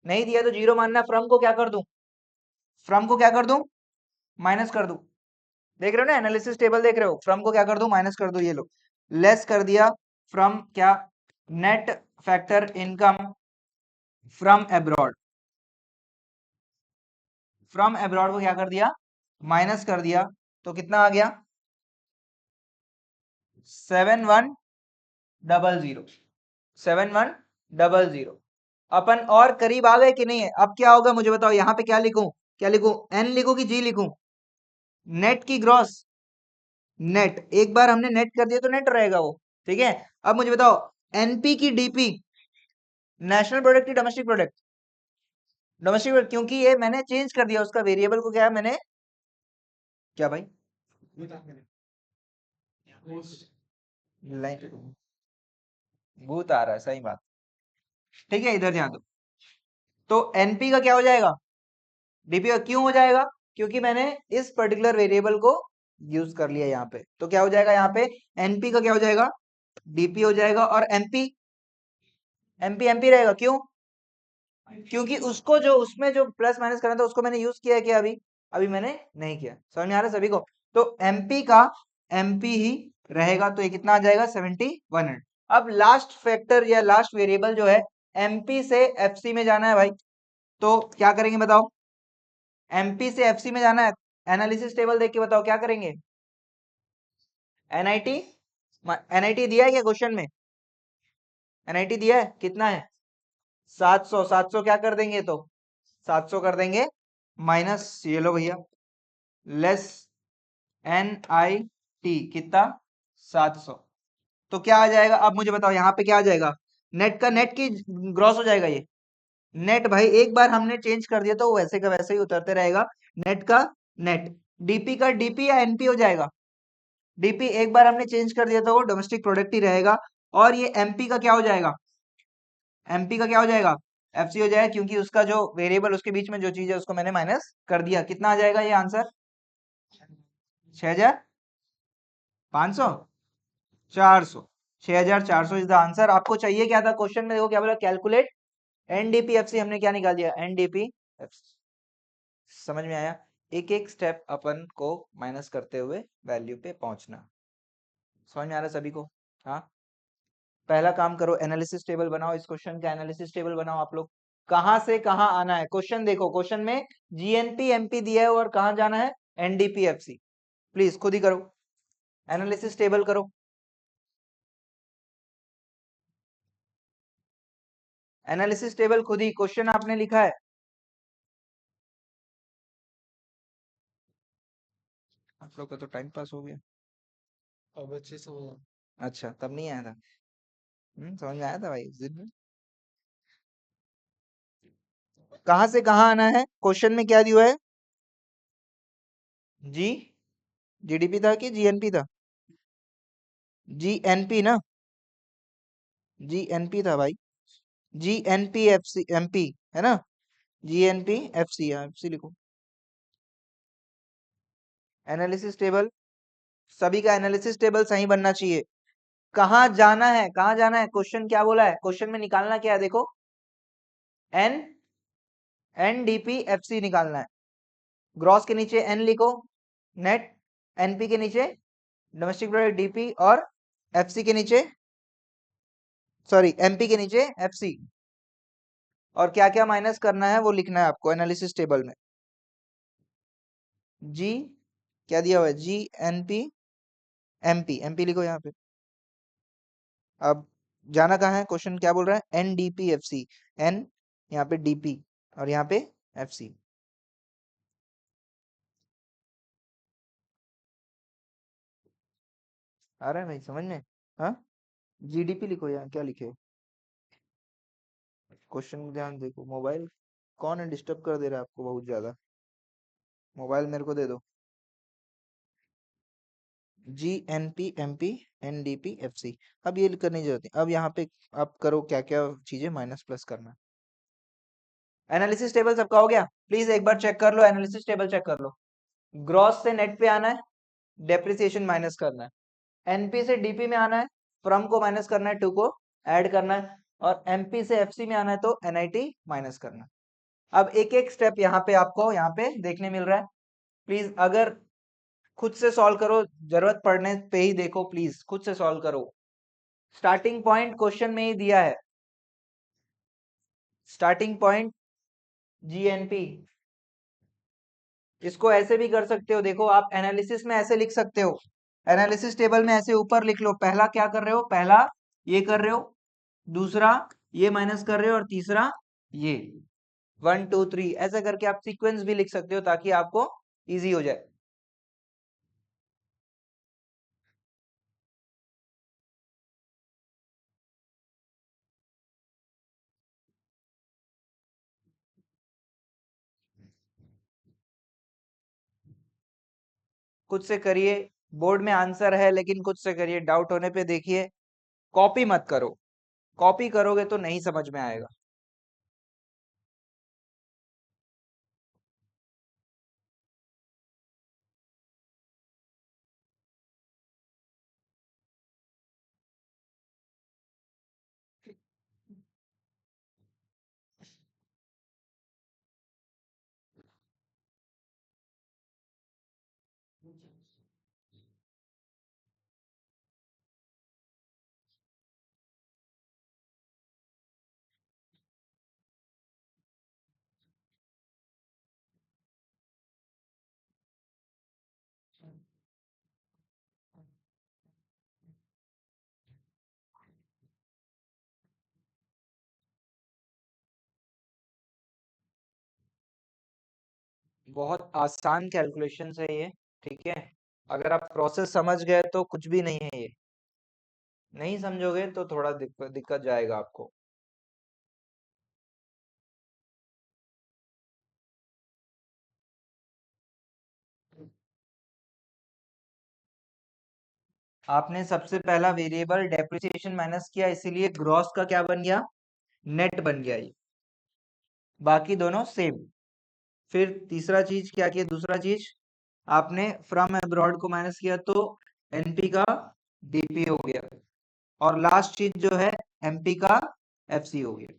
नहीं दिया तो जीरो मानना है। फ्रॉम को क्या कर दूं, फ्रॉम को क्या कर दूं, माइनस कर दूं। देख रहे हो ना, एनालिसिस टेबल देख रहे हो, फ्रॉम को क्या कर दूं, माइनस कर दूं, ये लो, लेस कर दिया। फ्रॉम क्या, net factor income from abroad, from abroad को क्या कर दिया, माइनस कर दिया। तो कितना आ गया, 7110, 7100। अपन और करीब आ गए कि नहीं है, अब क्या होगा मुझे बताओ, यहाँ पे क्या लिखूं, क्या लिखूं, एन लिखूं कि जी लिखूं, नेट की ग्रॉस, नेट, एक बार हमने नेट कर दिया तो नेट रहेगा वो, ठीक है। अब मुझे बताओ, एनपी की डीपी, नेशनल प्रोडक्ट की डोमेस्टिक प्रोडक्ट, डोमेस्टिक प्रोडक्ट, क्योंकि ये मैंने चेंज कर दिया उसका वेरिएबल को, क्या मैंने, क्या भाई, लाइन भूत आ रहा है, सही बात, ठीक है, इधर ध्यान दो। तो एनपी का क्या हो जाएगा, डीपी का क्यों हो जाएगा, क्योंकि मैंने इस पर्टिकुलर वेरिएबल को यूज कर लिया यहाँ पे। तो क्या हो जाएगा यहाँ पे, एनपी का क्या हो जाएगा, डीपी हो जाएगा। और एमपी एमपी एमपी रहेगा, क्यों, क्योंकि उसको जो उसमें जो प्लस माइनस करना था उसको मैंने यूज किया है क्या, अभी अभी मैंने नहीं किया। समझ में आ रहा है सभी को। तो एमपी का एमपी ही रहेगा, तो ये कितना आ जाएगा 7100। अब लास्ट फैक्टर या लास्ट वेरिएबल जो है एमपी से एफसी में जाना है भाई, तो क्या करेंगे बताओ, एमपी से एफसी में जाना है, एनालिसिस टेबल देख के बताओ क्या करेंगे। एनआईटी एनआईटी दिया है क्या क्वेश्चन में, एनआईटी दिया है, कितना है 700, 700 क्या कर देंगे, तो 700 कर देंगे माइनस, ये लो भैया, लेस एन आई टी कितना 700। तो क्या आ जाएगा, अब मुझे बताओ यहाँ पे क्या आ जाएगा, नेट का नेट की ग्रॉस हो जाएगा ये, नेट भाई एक बार हमने चेंज कर दिया तो वैसे का वैसे ही उतरते रहेगा, नेट का नेट। डीपी का डीपी या एनपी हो जाएगा, डीपी एक बार हमने चेंज कर दिया तो वो डोमेस्टिक प्रोडक्ट ही रहेगा। और ये एमपी का क्या हो जाएगा, एमपी का क्या हो जाएगा, एफसी हो जाएगा, क्योंकि उसका जो वेरिएबल उसके बीच में जो चीज है उसको मैंने माइनस कर दिया। कितना आ जाएगा ये आंसर, 6400, 400, 6400 इज द आंसर। आपको चाहिए क्या था क्वेश्चन में, देखो क्या बोला, कैलकुलेट एनडीपीएफसी, हमने क्या निकाल दिया एनडीपीएफसी। समझ में आया, एक एक स्टेप अपन को माइनस करते हुए वैल्यू पे पहुंचना। समझ में आ रहा है सभी को। हाँ, पहला काम करो, एनालिसिस टेबल बनाओ, इस क्वेश्चन का एनालिसिस टेबल बनाओ आप लोग। कहां से कहां आना है, क्वेश्चन देखो, क्वेश्चन में जीएनपी एमपी दिया है और कहां जाना है एनडीपीएफसी। प्लीज खुद ही करो, एनालिसिस टेबल करो, एनालिसिस टेबल खुद ही, क्वेश्चन आपने लिखा है। आप लोग का तो टाइम पास हो गया, अब अच्छे से होगा। अच्छा तब नहीं आया था। समझ में आया था भाई उस दिन में। कहां से कहां आना है, क्वेश्चन में क्या दिया है, जी जीडीपी था कि जीएनपी था, जीएनपी ना, जीएनपी था भाई, जीएनपी एफसी एमपी है ना, जीएनपी एफसी, एफसी लिखो। एनालिसिस टेबल, सभी का एनालिसिस टेबल सही बनना चाहिए। कहां जाना है, कहां जाना है, क्वेश्चन क्या बोला है, क्वेश्चन में निकालना क्या है, देखो एन एनडीपीएफसी निकालना है। ग्रॉस के नीचे एन लिखो, नेट, एनपी के नीचे डोमेस्टिक प्रोडक्ट डीपी, और एफसी के नीचे, सॉरी एमपी के नीचे एफसी। और क्या क्या माइनस करना है वो लिखना है आपको एनालिसिस टेबल में। जी क्या दिया हुआ है, जी एनपी एमपी, एमपी लिखो यहाँ पे। अब जाना कहाँ है, क्वेश्चन क्या बोल रहा है, एनडीपीएफसी, एन यहाँ पे डीपी और यहाँ पे एफसी। आ रहा है भाई समझ में। हाँ, जीडीपी लिखो, यहाँ क्या लिखे, क्वेश्चन में ध्यान देखो। मोबाइल कौन है डिस्टर्ब कर दे रहा है आपको बहुत ज्यादा, मोबाइल मेरे को दे दो। G N P M P N D P F C. अब ये करने की जरूरत है, अब यहाँ पे आप करो क्या क्या चीजें माइनस प्लस करना। एनालिसिस टेबल सबका हो गया, प्लीज एक बार चेक कर लो, एनालिसिस टेबल चेक कर लो। ग्रॉस से नेट पे आना है, डेप्रिसिएशन माइनस करना है। एनपी से डीपी में आना है, फ्रॉम को माइनस करना है, टू को ऐड करना है। और एमपी से एफसी में आना है तो एनआईटी माइनस करना है। अब एक एक स्टेप यहाँ पे आपको यहाँ पे देखने मिल रहा है। प्लीज अगर खुद से सॉल्व करो, जरूरत पड़ने पे ही देखो, प्लीज खुद से सॉल्व करो। स्टार्टिंग पॉइंट क्वेश्चन में ही दिया है, स्टार्टिंग पॉइंट जीएनपी। इसको ऐसे भी कर सकते हो, देखो आप एनालिसिस में ऐसे लिख सकते हो, एनालिसिस टेबल में ऐसे ऊपर लिख लो, पहला क्या कर रहे हो, पहला ये कर रहे हो, दूसरा ये माइनस कर रहे हो, और तीसरा ये 1 2 3 ऐसा करके आप सीक्वेंस भी लिख सकते हो ताकि आपको इजी हो जाए। खुद से करिए, बोर्ड में आंसर है लेकिन खुद से करिए, डाउट होने पे देखिए, कॉपी मत करो, कॉपी करोगे तो नहीं समझ में आएगा। बहुत आसान कैलकुलेशन है ये। ठीक है, अगर आप प्रोसेस समझ गए तो कुछ भी नहीं है ये, नहीं समझोगे तो थोड़ा दिक्कत दिक्कत जाएगा आपको। आपने सबसे पहला वेरिएबल डेप्रिसिएशन माइनस किया, इसीलिए ग्रॉस का क्या बन गया, नेट बन गया ये। बाकी दोनों सेम। फिर तीसरा चीज क्या किया, दूसरा चीज आपने फ्रॉम अब्रॉड को माइनस किया तो एनपी का डीपी हो गया, और लास्ट चीज जो है एमपी का एफसी हो गया।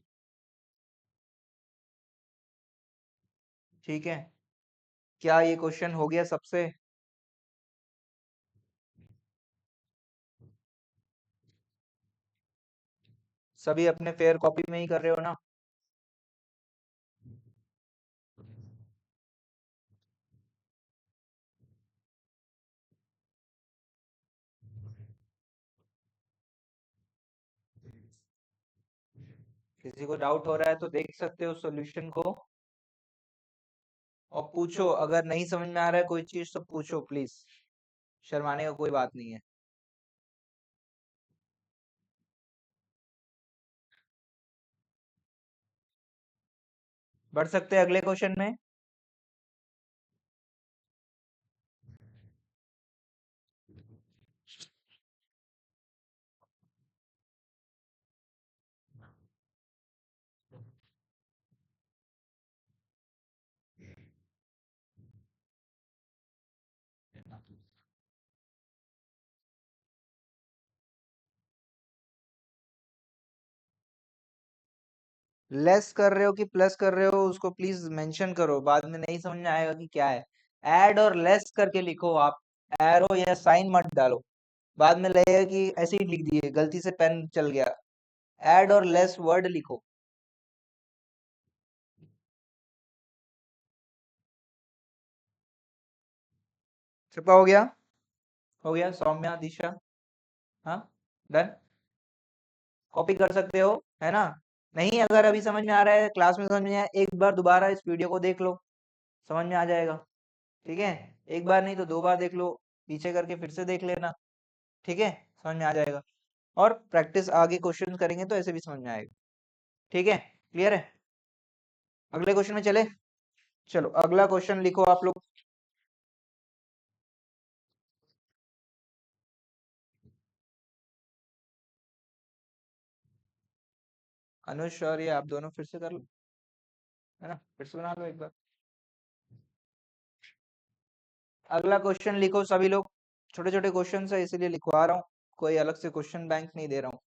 ठीक है, क्या ये क्वेश्चन हो गया सबसे? सभी अपने फेयर कॉपी में ही कर रहे हो ना? किसी को डाउट हो रहा है तो देख सकते हो सॉल्यूशन को, और पूछो, अगर नहीं समझ में आ रहा है कोई चीज तो पूछो प्लीज, शर्माने का कोई बात नहीं है। बढ़ सकते हैं अगले क्वेश्चन में। लेस कर रहे हो कि प्लस कर रहे हो उसको प्लीज मेंशन करो, बाद में नहीं समझ में आएगा कि क्या है। ऐड और लेस करके लिखो आप, एरो या साइन मत डालो, बाद में लगेगा कि ऐसे ही लिख दिए, गलती से पेन चल गया। ऐड और लेस वर्ड लिखो। छिपा हो गया? हो गया सौम्या, दिशा? हाँ, डन। कॉपी कर सकते हो, है ना? नहीं, अगर अभी समझ में आ रहा है, क्लास में समझ में आया, एक बार दोबारा इस वीडियो को देख लो, समझ में आ जाएगा। ठीक है, एक बार नहीं तो दो बार देख लो, पीछे करके फिर से देख लेना। ठीक है, समझ में आ जाएगा। और प्रैक्टिस आगे क्वेश्चन करेंगे तो ऐसे भी समझ में आएगा। ठीक है, क्लियर है? अगले क्वेश्चन में चले। चलो अगला क्वेश्चन लिखो आप लोग। अनुष और ये आप दोनों फिर से कर लो, है ना, फिर से बना लो एक बार। अगला क्वेश्चन लिखो सभी लोग। छोटे छोटे क्वेश्चन है इसीलिए लिखवा रहा हूँ, कोई अलग से क्वेश्चन बैंक नहीं दे रहा हूँ।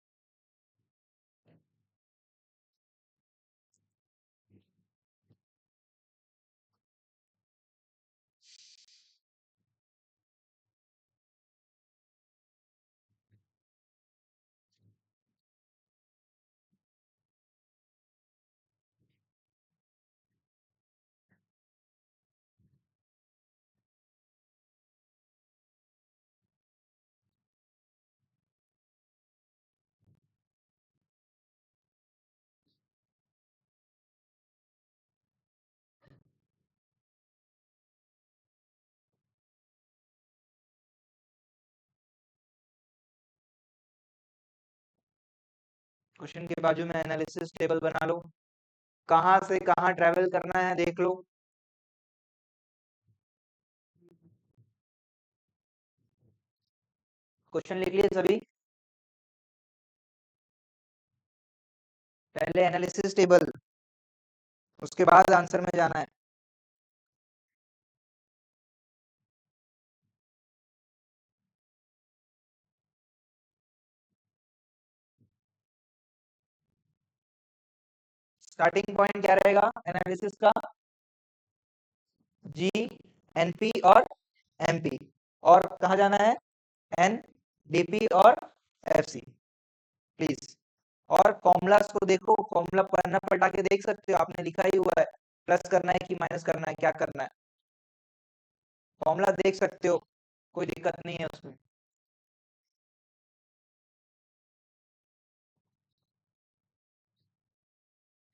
क्वेश्चन के बाजू में एनालिसिस टेबल बना लो, कहाँ से कहाँ ट्रेवल करना है देख लो। क्वेश्चन लिख लिए सभी? पहले एनालिसिस टेबल, उसके बाद आंसर में जाना है। स्टार्टिंग पॉइंट क्या रहेगा एनालिसिस का? जी, एनपी और एमपी, और कहाँ जाना है, एन, डीपी और एफसी, प्लीज। और फॉर्मूलाज को देखो, फॉर्मूला पन्ना पलटा के देख सकते हो, आपने लिखा ही हुआ है, प्लस करना है कि माइनस करना है, क्या करना है, फॉर्मूला देख सकते हो, कोई दिक्कत नहीं है उसमें।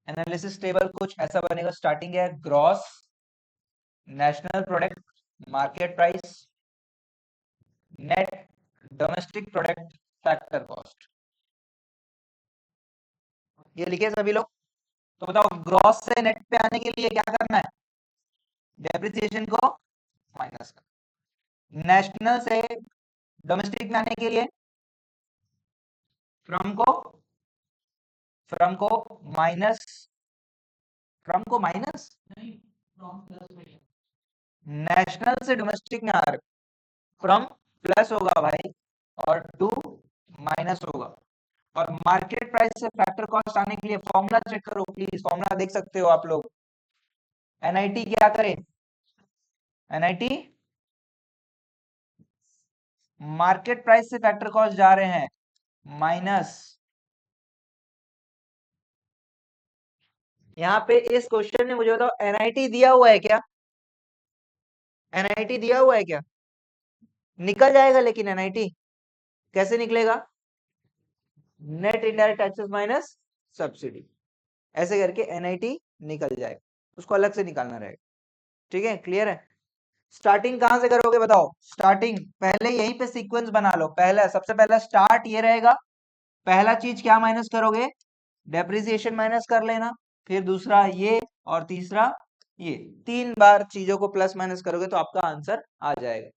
एनालिसिस टेबल कुछ ऐसा बनेगा, स्टार्टिंग है gross, national product, market price, net domestic product, factor cost. ये लिखे सभी लोग। तो बताओ ग्रॉस से नेट पे आने के लिए क्या करना है? डेप्रिसिएशन को माइनस कर। नेशनल से डोमेस्टिक में आने के लिए फ्रॉम को माइनस, फ्रॉम को माइनस, नेशनल से डोमेस्टिक में आ रहे, फ्रॉम प्लस होगा भाई और टू माइनस होगा। और मार्केट प्राइस से फैक्टर कॉस्ट आने के लिए फॉर्मूला चेक करो प्लीज, फॉर्मूला देख सकते हो आप लोग। एनआईटी क्या करे? एनआईटी मार्केट प्राइस से फैक्टर कॉस्ट जा रहे हैं माइनस। यहाँ पे इस क्वेश्चन में मुझे बताओ एनआईटी दिया हुआ है क्या? एनआईटी दिया हुआ है क्या? निकल जाएगा लेकिन एनआईटी कैसे निकलेगा? Net indirect taxes minus subsidy, ऐसे करके एनआईटी निकल जाएगा, उसको अलग से निकालना रहेगा। ठीक है, क्लियर है? स्टार्टिंग कहां से करोगे बताओ? स्टार्टिंग पहले यहीं पे सीक्वेंस बना लो। पहला सबसे पहला स्टार्ट ये रहेगा, पहला चीज क्या माइनस करोगे? डेप्रिसिएशन माइनस कर लेना, फिर दूसरा ये और तीसरा ये, 3 बार चीजों को प्लस माइनस करोगे तो आपका आंसर आ जाएगा।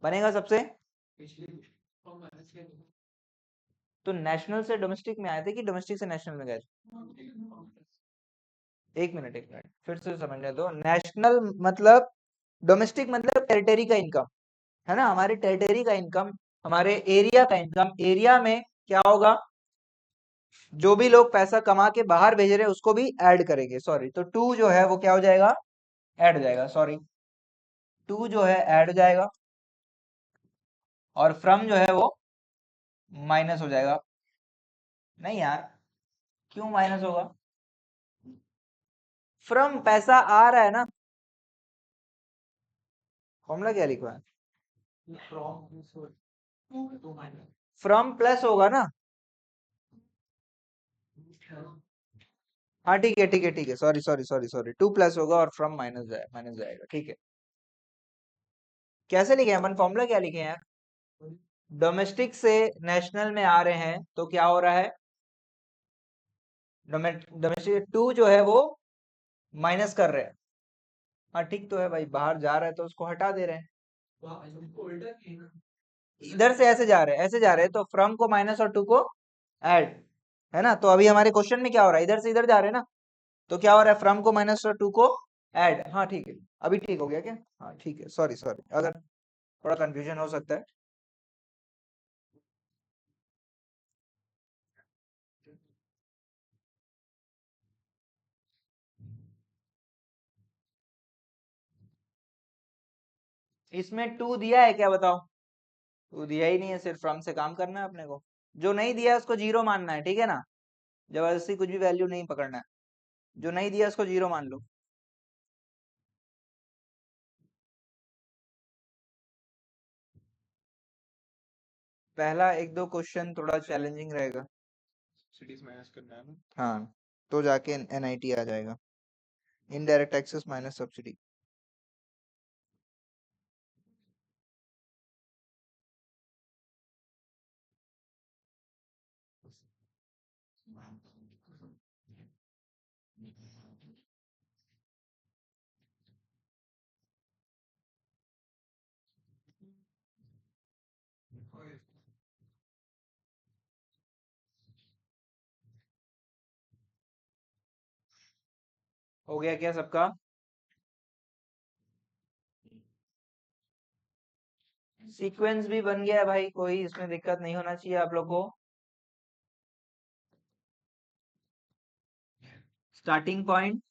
बनेगा सबसे? तो नेशनल से डोमेस्टिक में आए थे कि डोमेस्टिक से नेशनल में गए थे? एक मिनट फिर से समझने दो। नेशनल मतलब, डोमेस्टिक मतलब टेरिटरी का इनकम है ना, हमारे टेरिटरी का इनकम, हमारे एरिया का इनकम। एरिया में क्या होगा? जो भी लोग पैसा कमा के बाहर भेज रहे हैं उसको भी ऐड करेंगे, सॉरी। तो टू जो है वो क्या हो जाएगा? ऐड हो जाएगा, सॉरी, टू जो है ऐड हो जाएगा और फ्रॉम जो है वो माइनस हो जाएगा। नहीं यार, क्यों माइनस होगा? फ्रॉम पैसा आ रहा है ना, फॉर्मूला क्या लिखा है? फ्रॉम प्लस होगा ना। हाँ ठीक है ठीक है ठीक है, sorry sorry sorry sorry, two plus होगा और फ्रॉम माइनस जाएगा, ठीक है। कैसे लिखे हैं अपन? फॉर्मूला क्या लिखे हैं यार? डोमेस्टिक से नेशनल में आ रहे हैं तो क्या हो रहा है? डोमेस्टिक टू जो है वो माइनस कर रहे हैं। हाँ ठीक तो है भाई, बाहर जा रहा है तो उसको हटा दे रहे हैं। इधर से ऐसे जा रहे हैं, ऐसे जा रहे हैं, तो फ्रॉम को माइनस और टू को ऐड, है ना। तो अभी हमारे क्वेश्चन में क्या हो रहा है? इधर से इधर जा रहे हैं ना, तो क्या हो रहा है? फ्रॉम को माइनस और टू को ऐड। हाँ ठीक है, अभी ठीक हो गया क्या? हाँ ठीक है, सॉरी सॉरी, अगर थोड़ा कंफ्यूजन हो सकता है। इसमें टू दिया है क्या बताओ? टू दिया ही नहीं है, सिर्फ फ्रॉम से काम करना है अपने को। जो नहीं दिया है उसको जीरो मानना है, ठीक है ना, जबरदस्ती कुछ भी वैल्यू नहीं पकड़ना है। जो नहीं दिया उसको जीरो मान लो। पहला एक दो क्वेश्चन थोड़ा चैलेंजिंग रहेगा। सिटीज माइनस करना है ना, हाँ, तो जाके एनआईटी आ जाएगा, इनडायरेक्ट टैक्सेस माइनस सब्सिडी। हो गया क्या सबका? सीक्वेंस भी बन गया है भाई, कोई इसमें दिक्कत नहीं होना चाहिए आप लोग को। स्टार्टिंग पॉइंट,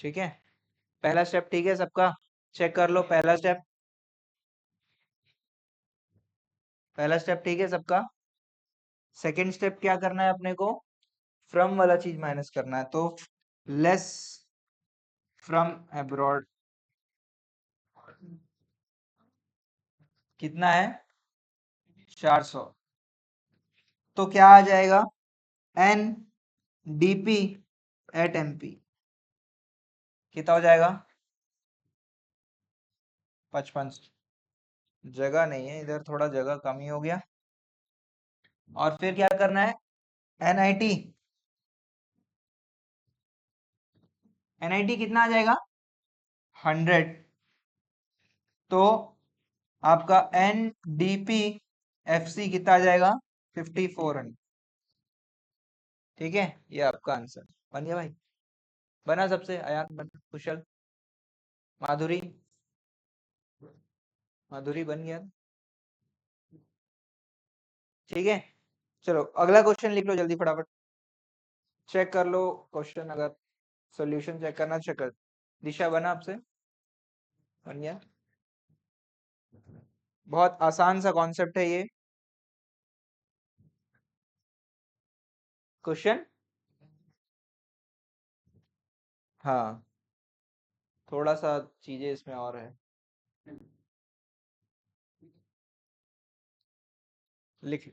ठीक है, पहला स्टेप ठीक है सबका, चेक कर लो पहला स्टेप, पहला स्टेप ठीक है सबका। सेकंड स्टेप क्या करना है अपने को, फ्रॉम वाला चीज माइनस करना है, तो लेस फ्रॉम अब्रॉड कितना है 400, तो क्या आ जाएगा एन डीपी एट एमपी कितना हो जाएगा 55, जगह नहीं है इधर, थोड़ा जगह कमी हो गया। और फिर क्या करना है एनआईटी, एनआईटी कितना आ जाएगा 100, तो आपका एन डीपी एफ सी कितना आ जाएगा 5400। ठीक है, ये आपका आंसर बन गया भाई, बना सबसे, अयान बन, कुशल, माधुरी, माधुरी बन गया। ठीक है, चलो अगला क्वेश्चन लिख लो जल्दी फटाफट, चेक कर लो क्वेश्चन, अगर सॉल्यूशन चेक करना चेक कर। दिशा बना आपसे, बन गया, बहुत आसान सा कॉन्सेप्ट है ये क्वेश्चन। हाँ, थोड़ा सा चीजें इसमें और है, लिख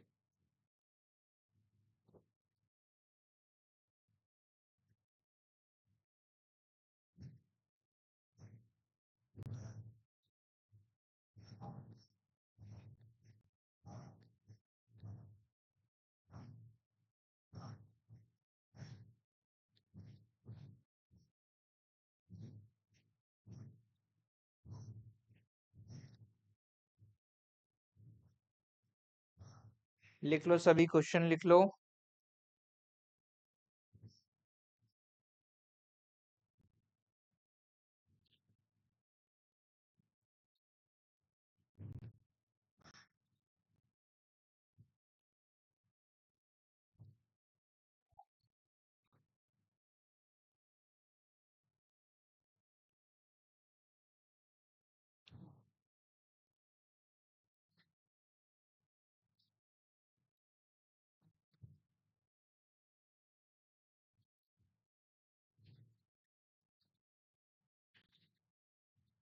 लिख लो, सभी क्वेश्चन लिख लो।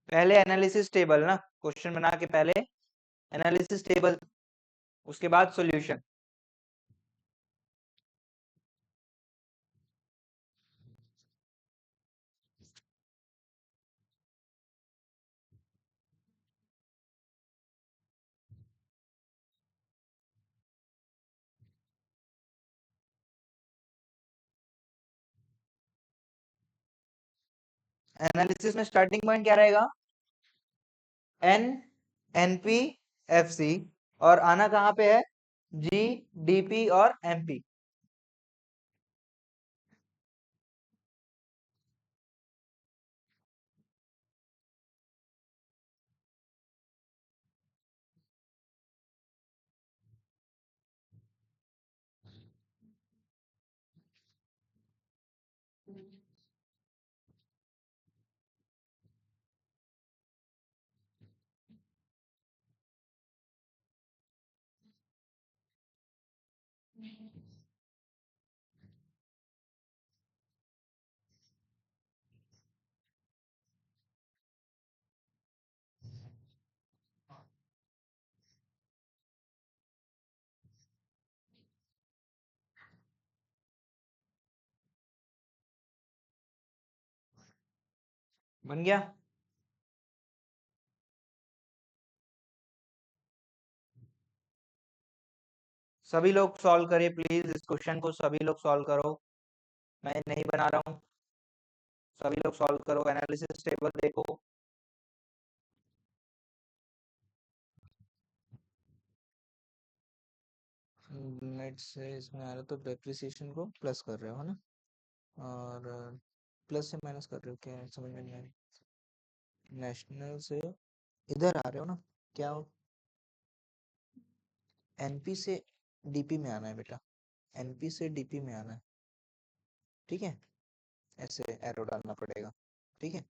पहले एनालिसिस टेबल ना, क्वेश्चन बना के पहले एनालिसिस टेबल, उसके बाद सॉल्यूशन। एनालिसिस में स्टार्टिंग पॉइंट क्या रहेगा एन एनपी एफसी, और आना कहाँ पे है जी डीपी और एमपी। बन गया, सभी लोग सॉल्व करिए प्लीज इस क्वेश्चन को, सभी लोग सॉल्व करो, मैं नहीं बना रहा हूँ, सभी लोग सॉल्व करो, एनालिसिस टेबल देखो। नेट से इसमें आ रहा तो डेप्रिसिएशन को प्लस कर रहे हो है ना, और प्लस से माइनस कर रहे हो, क्या है समझ में नहीं आ रही। नेशनल से इधर आ रहे हो ना, क्या हो एनपी से डीपी में आना है बेटा, एनपी से डीपी में आना है, ठीक है। ऐसे एरो डालना पड़ेगा, ठीक है।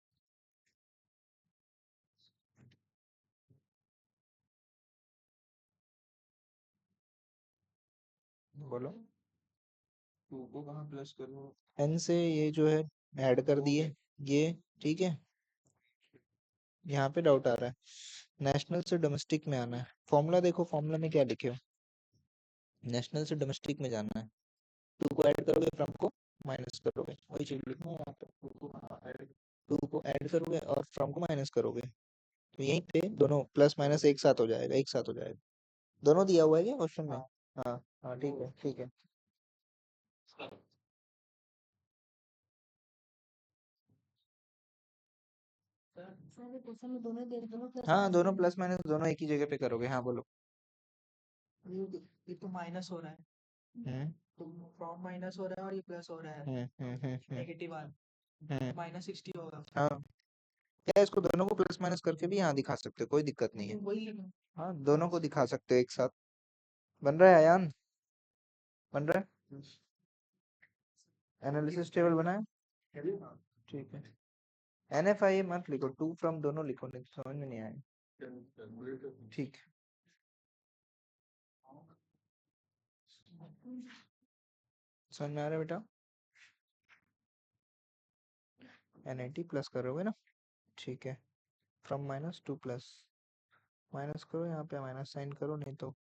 बोलो। 2 को कहाँ प्लस करूँ? एन से ये जो है ऐड कर दिए ये, ठीक है। यहाँ पे डाउट आ रहा है, नेशनल से डोमेस्टिक में आना है। फॉर्मूला देखो, फॉर्मूला में क्या लिखे हो, नेशनल से डोमेस्टिक में जाना है। 2 को ऐड करोगे, फ्रॉम को माइनस करोगे, वही चीज लिखना है यहाँ पे। 2 को ऐड करोगे और फ्रॉम को माइनस करोगे, तो यहीं पे दोनों प्लस माइनस एक साथ हो जाएगा, एक साथ हो जाएगा। दोनों दिया हुआ है क्या क्वेश्चन में? हाँ हाँ, ठीक है ठीक है। हाँ, दोनों प्लस माइनस दोनों एक ही जगह पे करोगे। हाँ बोलो। ये तो माइनस हो रहा है, हम्म तो फ्रॉम माइनस हो रहा है और ये प्लस हो रहा है, नेगेटिव वन, माइनस 60 होगा। हाँ, क्या इसको दोनों को प्लस माइनस करके भी यहाँ दिखा सकते हो, कोई दिक्कत नहीं है। वही हाँ, दोनों को दिखा सकते हो एक साथ। बन रहा है अयान? बन रहा है? एनालिसिस टेबल बना है? ठीक है। NFI मत लिखो, टू फ्रॉम दोनों लिखो, नहीं तो समझ में नहीं आएगा। ठीक है। समझ में आ रहा है बेटा? NIT प्लस करोगे ना, ठीक है। From minus two plus, minus करो, यहाँ पे माइनस साइन करो, नहीं तो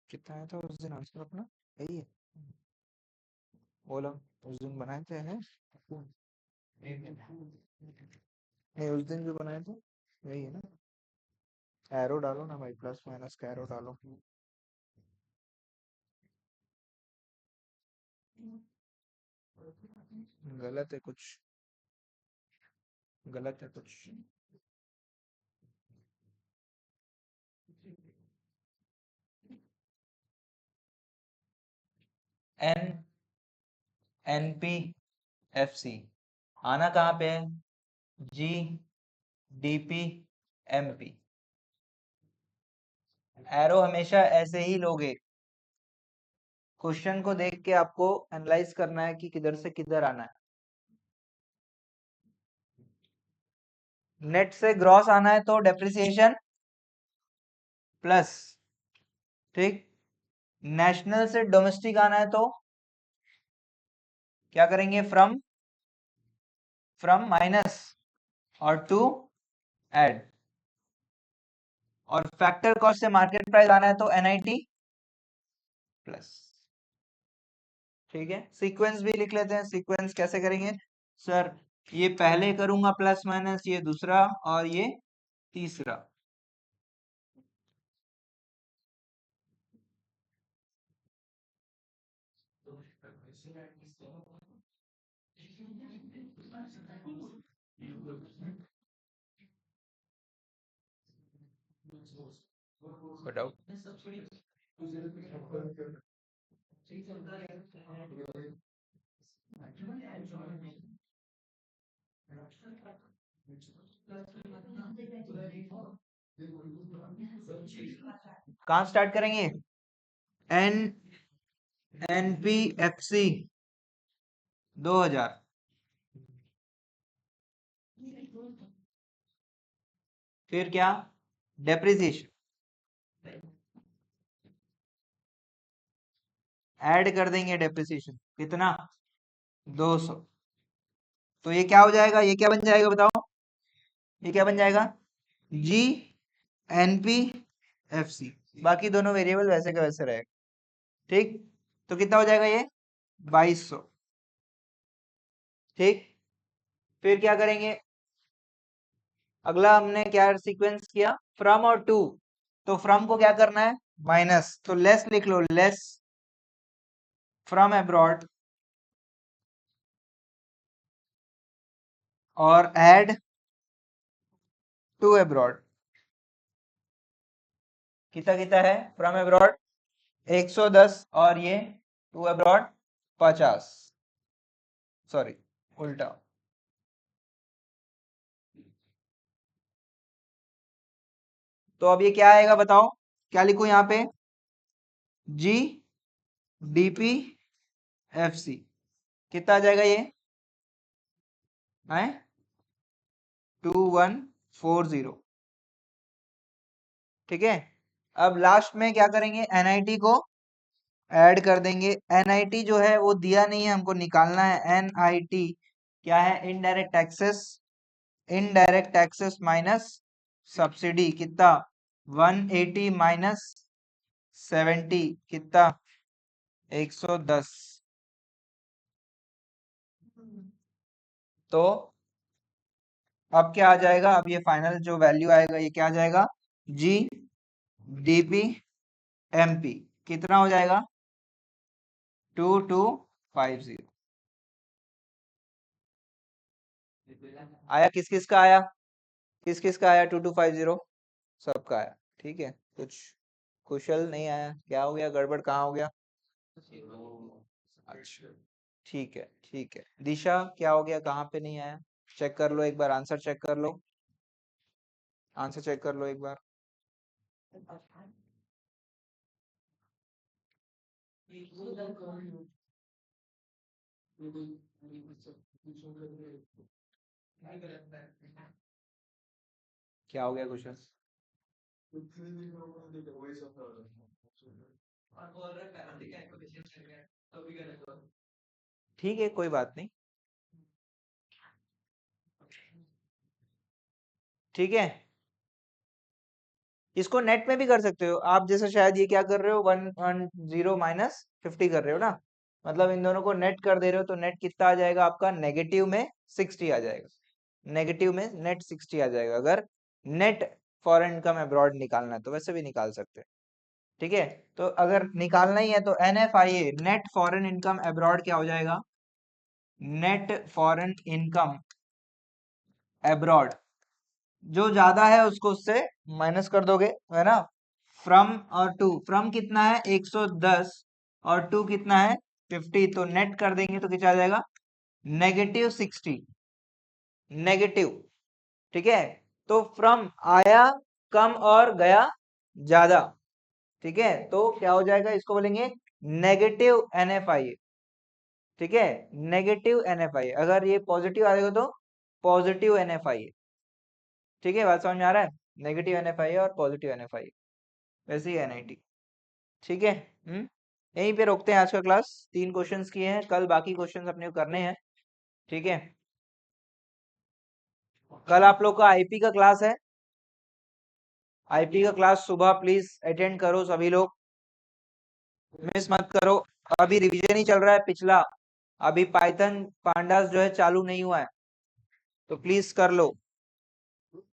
कितना आया था उस दिन आंसर अपना? यही है, बोलो। उस दिन बनाए थे है? नहीं, उस दिन जो बनाए थे यही है ना? एरो डालो ना भाई, प्लस माइनस का एरो डालो। गलत है कुछ, गलत है कुछ। NPFC आना कहाँ पे है? GDPMP। एरो हमेशा ऐसे ही लोगे, क्वेश्चन को देख के आपको एनालाइज करना है कि किधर से किधर आना है। नेट से ग्रॉस आना है तो डेप्रिसिएशन प्लस, ठीक। नेशनल से डोमेस्टिक आना है तो क्या करेंगे? फ्रॉम माइनस और टू ऐड। और फैक्टर कॉस्ट से मार्केट प्राइस आना है तो NIT प्लस, ठीक है। सीक्वेंस भी लिख लेते हैं, सीक्वेंस कैसे करेंगे सर? ये पहले करूंगा प्लस माइनस, ये दूसरा, और ये तीसरा। बताओ। कहाँ स्टार्ट करेंगे? NPFC 2000, फिर क्या? डेप्रिसिएशन ऐड कर देंगे, डेप्रिसिएशन कितना? 200। तो ये क्या हो जाएगा, ये क्या बन जाएगा बताओ? ये क्या बन जाएगा? GNPFC। बाकी दोनों वेरिएबल वैसे का वैसे रहेगा, ठीक। तो कितना हो जाएगा ये? 2200, ठीक। फिर क्या करेंगे? अगला हमने क्या सीक्वेंस किया? फ्रॉम और टू, तो फ्रॉम को क्या करना है? माइनस, तो लेस लिख लो, लेस फ्रॉम अब्रॉड, और ऐड टू अब्रॉड। कितना कितना है फ्रॉम अब्रॉड? 110, और ये टू अब्रॉड 50, सॉरी उल्टा। तो अब ये क्या आएगा बताओ, क्या लिखूं यहाँ पे, G D P F C, कितना आ जाएगा ये है 2140। ठीक है, अब लास्ट में क्या करेंगे, एनआईटी को ऐड कर देंगे। एनआईटी जो है वो दिया नहीं है, हमको निकालना है। एनआईटी क्या है, indirect taxes, indirect taxes minus subsidy, कितना 180 माइनस 70, कितना 110। तो अब क्या आ जाएगा, अब ये फाइनल जो वैल्यू आएगा ये क्या आ जाएगा, जी डीपी एमपी कितना हो जाएगा 2250। आया किस किस का आया, किस किस का आया 2250, सबका आया। ठीक है, कुछ कुशल नहीं आया, क्या हो गया, गड़बड़ कहाँ हो गया। अच्छा, ठीक है ठीक है। दिशा क्या हो गया, कहाँ पे नहीं आया, चेक कर लो एक बार, आंसर चेक कर लो, आंसर चेक कर लो एक बार। क्या हो गया कुशल, ठीक है कोई बात नहीं, ठीक है। इसको नेट में भी कर सकते हो आप, जैसे शायद ये क्या कर रहे हो 110 माइनस 50 कर रहे हो ना, मतलब इन दोनों को नेट कर दे रहे हो, तो नेट कितना आ जाएगा आपका, नेगेटिव में 60 आ जाएगा, नेगेटिव में नेट 60 आ जाएगा। अगर नेट फॉरेन इनकम अब्रॉड निकालना है तो वैसे भी निकाल सकते हैं। ठीक है, तो अगर निकालना ही है तो NFIA net foreign income abroad क्या हो जाएगा, नेट फॉरेन इनकम अब्रॉड, जो ज्यादा है उसको उससे माइनस कर दोगे, है ना। फ्रॉम और टू, फ्रॉम कितना है 110 और टू कितना है 50, तो नेट कर देंगे तो कितना आ जाएगा -60, नेगेटिव। ठीक है, तो फ्रॉम आया कम और गया ज्यादा। ठीक है, तो क्या हो जाएगा, इसको बोलेंगे नेगेटिव NFIA। ठीक है, नेगेटिव NFIA, अगर ये पॉजिटिव आएगा तो पॉजिटिव NFIA। ठीक है, बात समझ में आ रहा है, नेगेटिव NFIA और पॉजिटिव NFIA, वैसे ही NIT। ठीक है, यहीं पे रोकते हैं आज का क्लास, 3 क्वेश्चंस किए हैं, कल बाकी क्वेश्चंस अपने को करने हैं। ठीक है, कल आप लोग का आईपी का क्लास है, आईपी का क्लास सुबह प्लीज अटेंड करो सभी लोग, मिस मत करो। अभी रिवीजन ही चल रहा है पिछला, अभी पाइथन पांडास जो है चालू नहीं हुआ है, तो प्लीज कर लो।